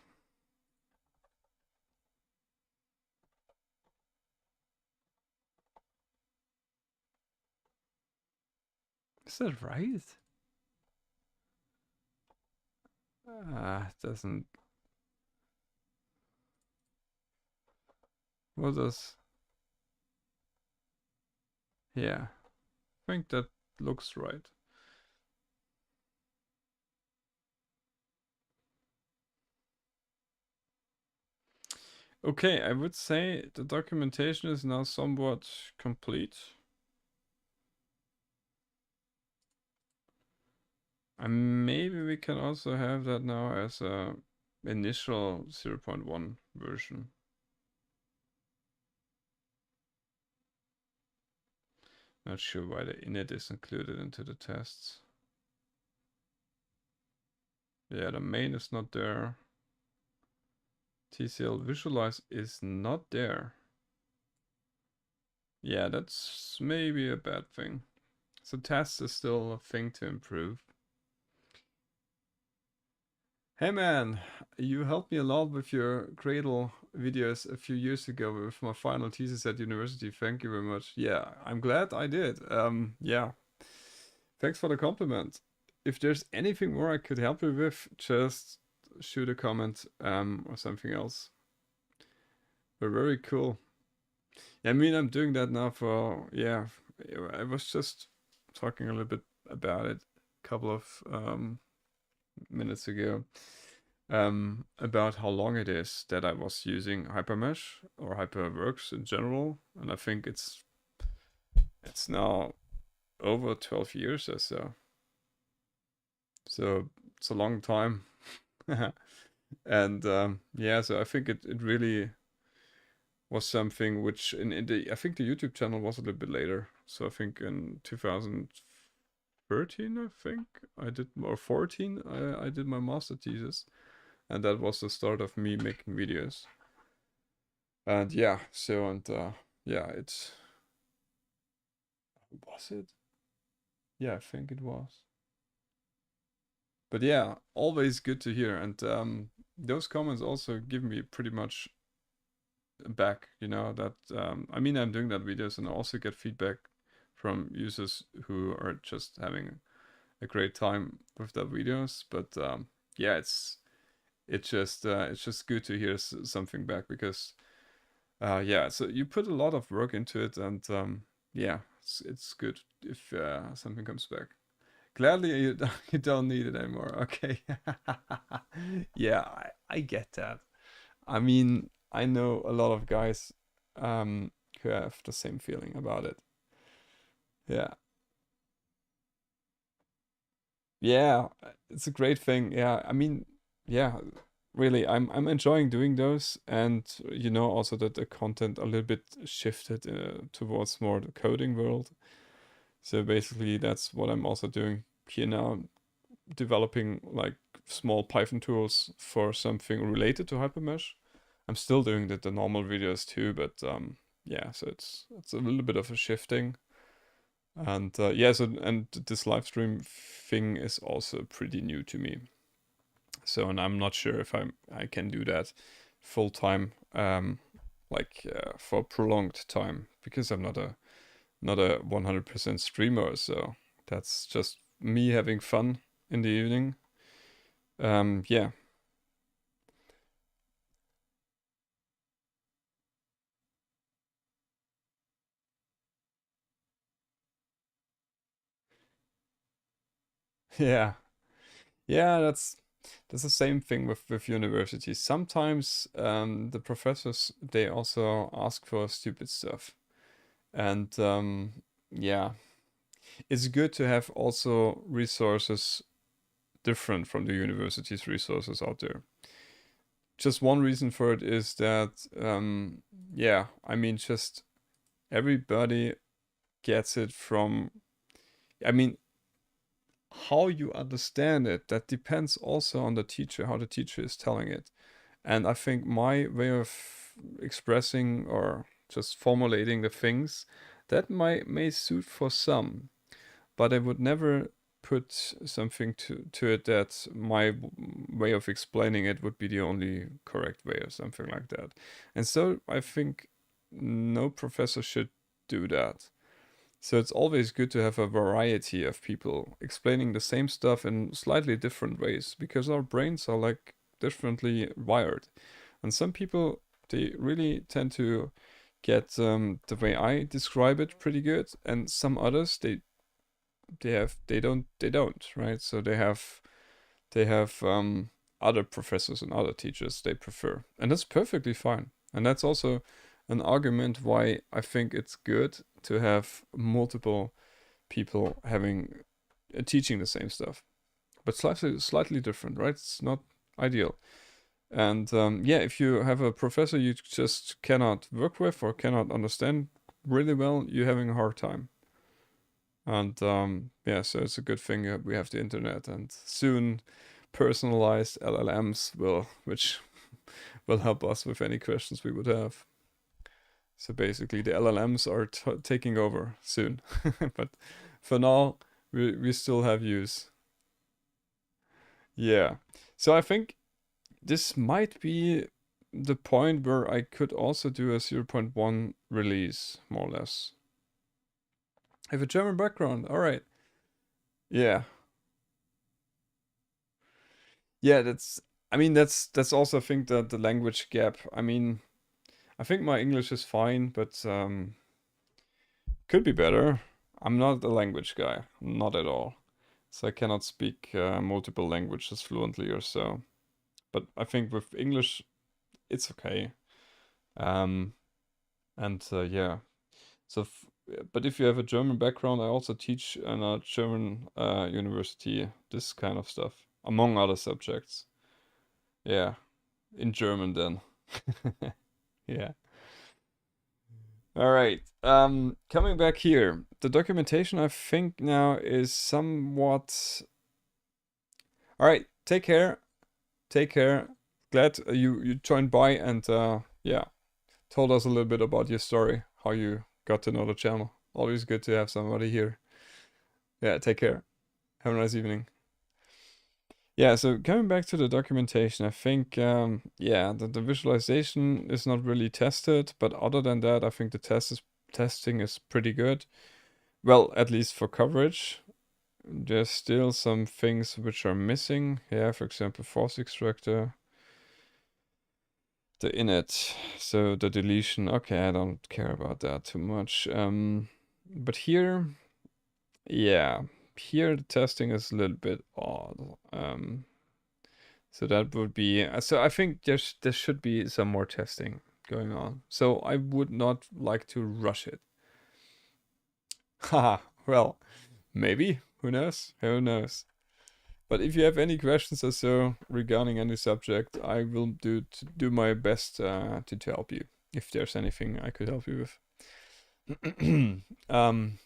Is that right? It doesn't. What does? Yeah, I think that looks right. Okay, I would say the documentation is now somewhat complete. And maybe we can also have that now as a initial 0.1 version. Not sure why the init is included into the tests. Yeah, the main is not there. TCL visualize is not there. Yeah, that's maybe a bad thing. So tests is still a thing to improve. Hey man, you helped me a lot with your Cradle videos a few years ago with my final thesis at university. Thank you very much. Yeah, I'm glad I did. Yeah, thanks for the compliment. If there's anything more I could help you with, just shoot a comment or something else. But very cool. I mean, I'm doing that now for, yeah, I was just talking a little bit about it a couple of minutes ago. About how long it is that I was using Hypermesh or HyperWorks in general, and I think it's now over 12 years or so. So it's a long time. And yeah, so I think it really was something which in the I think the YouTube channel was a little bit later. So I think in 2013, I think I did, or 14, I did my master thesis, and that was the start of me making videos. And yeah, so yeah, it's was it? Yeah, I think it was. But yeah, always good to hear, and those comments also give me pretty much back, you know, that I mean, I'm doing that videos and I also get feedback from users who are just having a great time with the videos. But yeah, it's just good to hear something back, because yeah, so you put a lot of work into it, and yeah, it's good if something comes back. Gladly you don't need it anymore. Okay. Yeah, I get that. I mean, I know a lot of guys who have the same feeling about it. Yeah. Yeah, it's a great thing. Yeah, I mean, yeah, really, I'm enjoying doing those, and you know, also that the content a little bit shifted towards more the coding world. So basically, that's what I'm also doing here now, developing like small Python tools for something related to Hypermesh. I'm still doing the normal videos too, but yeah, so it's a little bit of a shifting. And yeah, so and this live stream thing is also pretty new to me. So, and I'm not sure if I can do that full time, like for prolonged time, because I'm not a 100% streamer. So that's just me having fun in the evening. Yeah, Yeah. Yeah, that's the same thing with universities. Sometimes the professors they also ask for stupid stuff. And yeah, it's good to have also resources different from the university's resources out there. Just one reason for it is that yeah, I mean just everybody gets it from, I mean, how you understand it, that depends also on the teacher, how the teacher is telling it. And I think my way of expressing or just formulating the things, that may suit for some, but I would never put something to it that my way of explaining it would be the only correct way or something like that. And so I think no professor should do that. So it's always good to have a variety of people explaining the same stuff in slightly different ways because our brains are like differently wired. And some people they really tend to get the way I describe it pretty good, and some others they don't, right? So they have other professors and other teachers they prefer, and that's perfectly fine. And that's also an argument why I think it's good to have multiple people having teaching the same stuff, but slightly different, right? It's not ideal. And yeah, if you have a professor you just cannot work with or cannot understand really well, you're having a hard time. And yeah, so it's a good thing that we have the internet, and soon personalized LLMs which will help us with any questions we would have. So basically, the LLMs are taking over soon, but for now, we still have use. Yeah. So I think this might be the point where I could also do a 0.1 release, more or less. I have a German background. All right. Yeah. Yeah, I mean that's also I think that the language gap. I mean, I think my English is fine, but could be better. I'm not a language guy, not at all. So I cannot speak multiple languages fluently or so. But I think with English, it's okay. Um, and yeah. So, but if you have a German background, I also teach in a German university this kind of stuff, among other subjects. Yeah, in German then. Yeah. All right. Coming back here, the documentation I think now is somewhat. All right. Take care. Take care. Glad you joined by and yeah, told us a little bit about your story, how you got to know the channel. Always good to have somebody here. Yeah. Take care. Have a nice evening. Yeah, so coming back to the documentation, I think, yeah, the visualization is not really tested, but other than that, I think the testing is pretty good. Well, at least for coverage. There's still some things which are missing. Yeah, for example, force extractor, the init, so the deletion. Okay, I don't care about that too much. But here, yeah, here the testing is a little bit odd. So that would be so I think there should be some more testing going on. So I would not like to rush it. Haha, well, maybe. Who knows? Who knows? But if you have any questions or so regarding any subject, I will do my best to help you if there's anything I could help you with.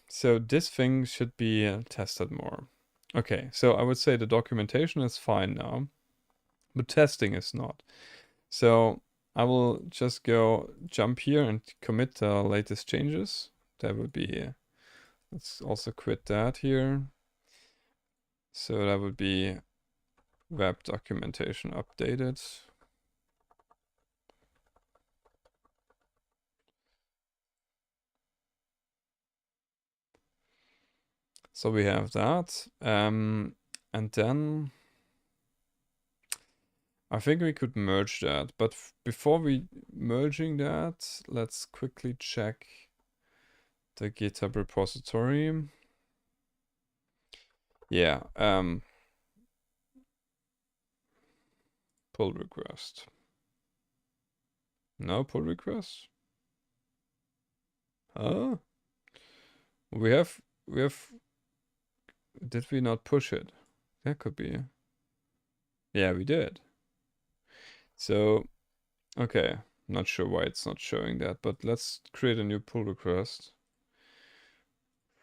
So this thing should be tested more. Okay, so I would say the documentation is fine now, but testing is not. So I will just go jump here and commit the latest changes. That would be, let's also quit that here. So that would be web documentation updated. So we have that. And then I think we could merge that. But before we merging that, let's quickly check the GitHub repository. Yeah, pull request. No pull request? Oh, we have, did we not push it? That could be. Yeah, we did. So, okay, not sure why it's not showing that, but let's create a new pull request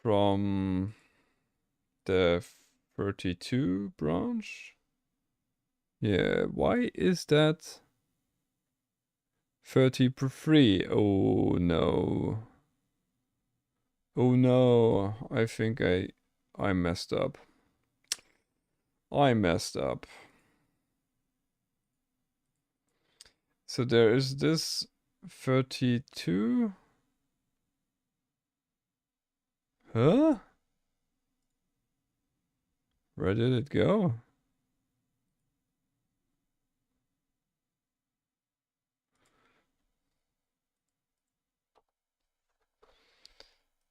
from the 32 branch. Yeah, why is that 30 per free? Oh no. Oh no, I think I messed up. I messed up. So there is this 32. Huh? Where did it go?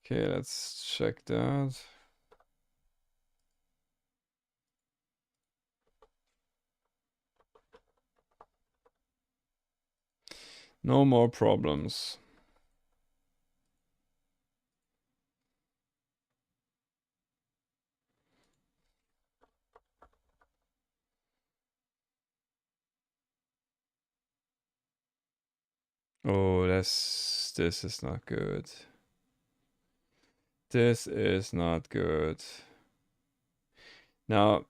Okay, let's check that. No more problems. Oh, this is not good. This is not good. Now,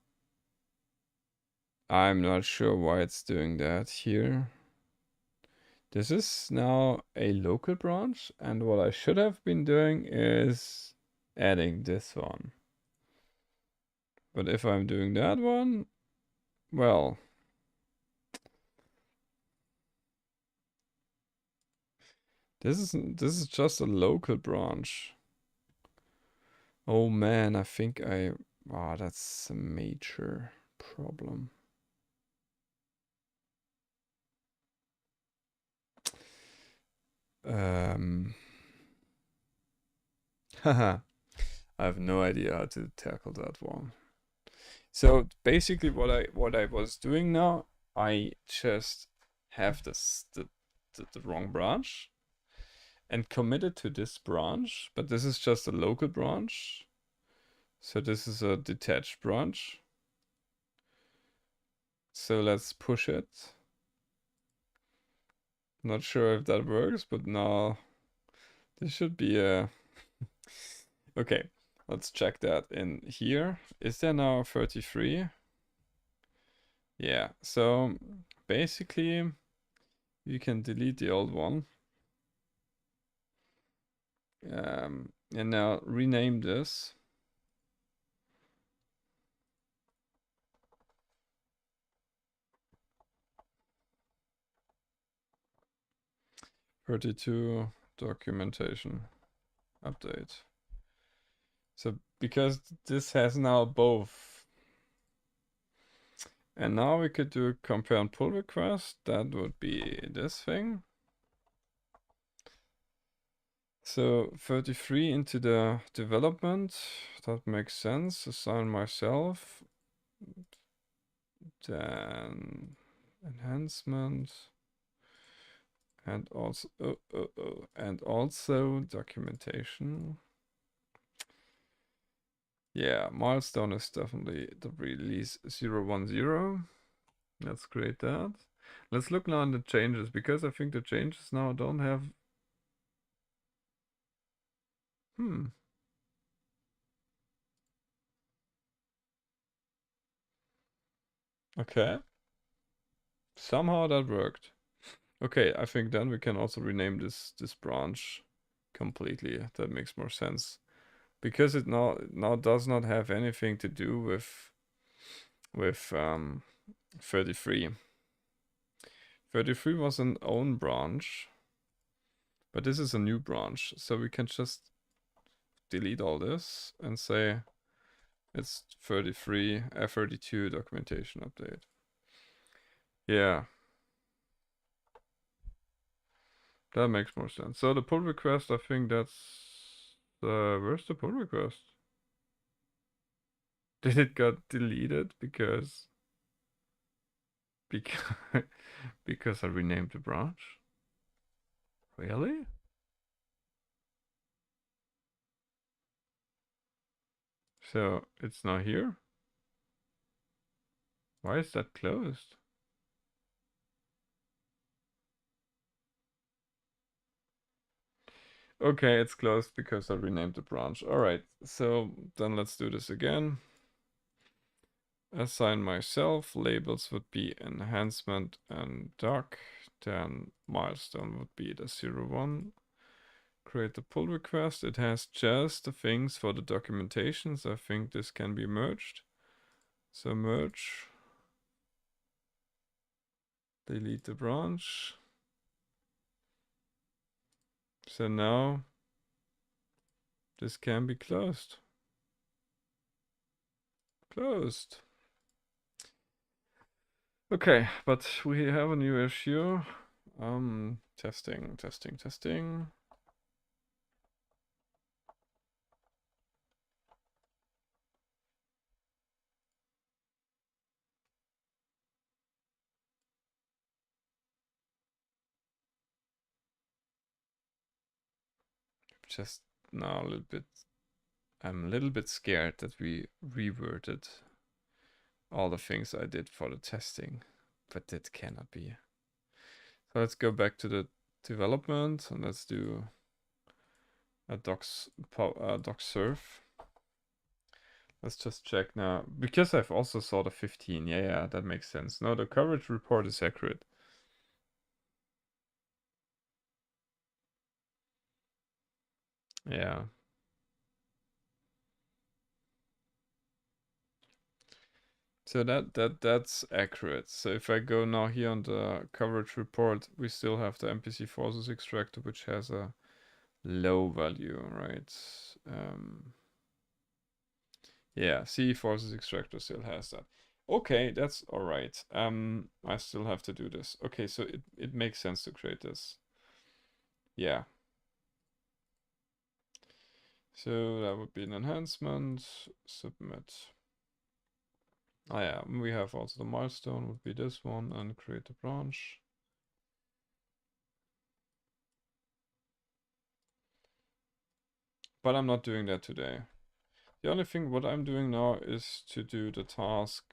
I'm not sure why it's doing that here. This is now a local branch, and what I should have been doing is adding this one. But if I'm doing that one, well, this is just a local branch. Oh man, I think that's a major problem. Haha, I have no idea how to tackle that one. So basically what I was doing now, I just have the wrong branch and committed to this branch, but this is just a local branch. So this is a detached branch. So let's push it. Not sure if that works, but now this should be a... Okay, let's check that in here. Is there now 33? Yeah, so basically you can delete the old one. And now rename this. .32 documentation update. So because this has now both. And now we could do a compare and pull request. That would be this thing. So 33 into the development. That makes sense. Assign myself. Then enhancement. And also and also documentation. Yeah, milestone is definitely the release 010. Let's create that. Let's look now at the changes, because I think the changes now don't have... Okay. Somehow that worked. Okay, I think then we can also rename this branch completely. That makes more sense. Because it now does not have anything to do with 33. 33 was an own branch, but this is a new branch, so we can just delete all this and say it's 33 F32 documentation update. Yeah, that makes more sense. So the pull request, I think that's where's the pull request? Did it got deleted because because because I renamed the branch? Really? So it's not here? Why is that closed? Okay, it's closed because I renamed the branch. Alright, so then let's do this again. Assign myself. Labels would be enhancement and doc. Then milestone would be the 01. Create the pull request. It has just the things for the documentation, so I think this can be merged. So merge. Delete the branch. So now this can be closed. Closed. Okay, but we have a new issue. Testing. Just now I'm a little bit scared that we reverted all the things I did for the testing, but that cannot be. So let's go back to the development and let's do a doc surf. Let's just check now, because I've also saw the 15. Yeah, that makes sense. No, the coverage report is accurate. Yeah. So that's accurate. So if I go now here on the coverage report, we still have the MPC forces extractor, which has a low value, right? Yeah, C forces extractor still has that. Okay, that's all right. I still have to do this. Okay, so it makes sense to create this. Yeah. So that would be an enhancement. Submit. Oh yeah, we have also the milestone would be this one and create a branch. But I'm not doing that today. The only thing what I'm doing now is to do the task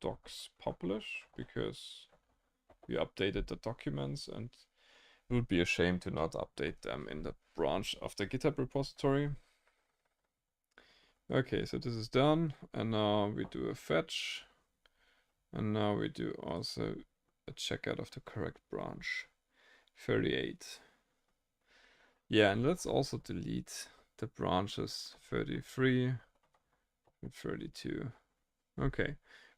docs publish because we updated the documents and it would be a shame to not update them in the branch of the GitHub repository. Okay, so this is done and now we do a fetch and now we do also a checkout of the correct branch. 38. Yeah, and let's also delete the branches 33 and 32. Okay,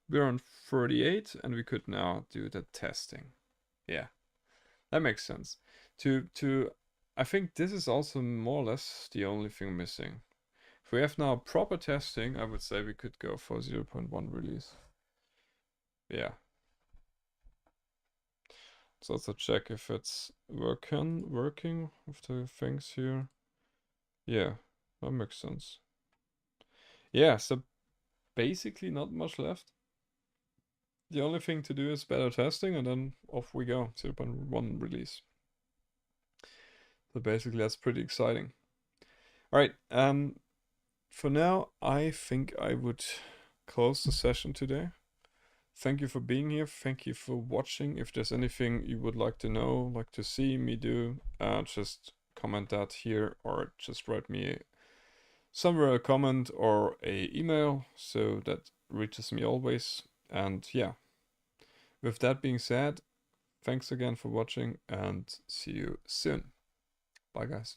we're on 38 and we could now do the testing. Yeah, that makes sense. I think this is also more or less the only thing missing. If we have now proper testing, I would say we could go for 0.1 release. Yeah. Let's also check if it's working with the things here. Yeah, that makes sense. Yeah, so basically not much left. The only thing to do is better testing and then off we go. 0.1 release. So basically that's pretty exciting. Alright, for now I think I would close the session today. Thank you for being here. Thank you for watching. If there's anything you would like to know, like to see me do, just comment that here or just write me somewhere a comment or a email so that reaches me always. And yeah, with that being said, thanks again for watching and see you soon. Bye guys.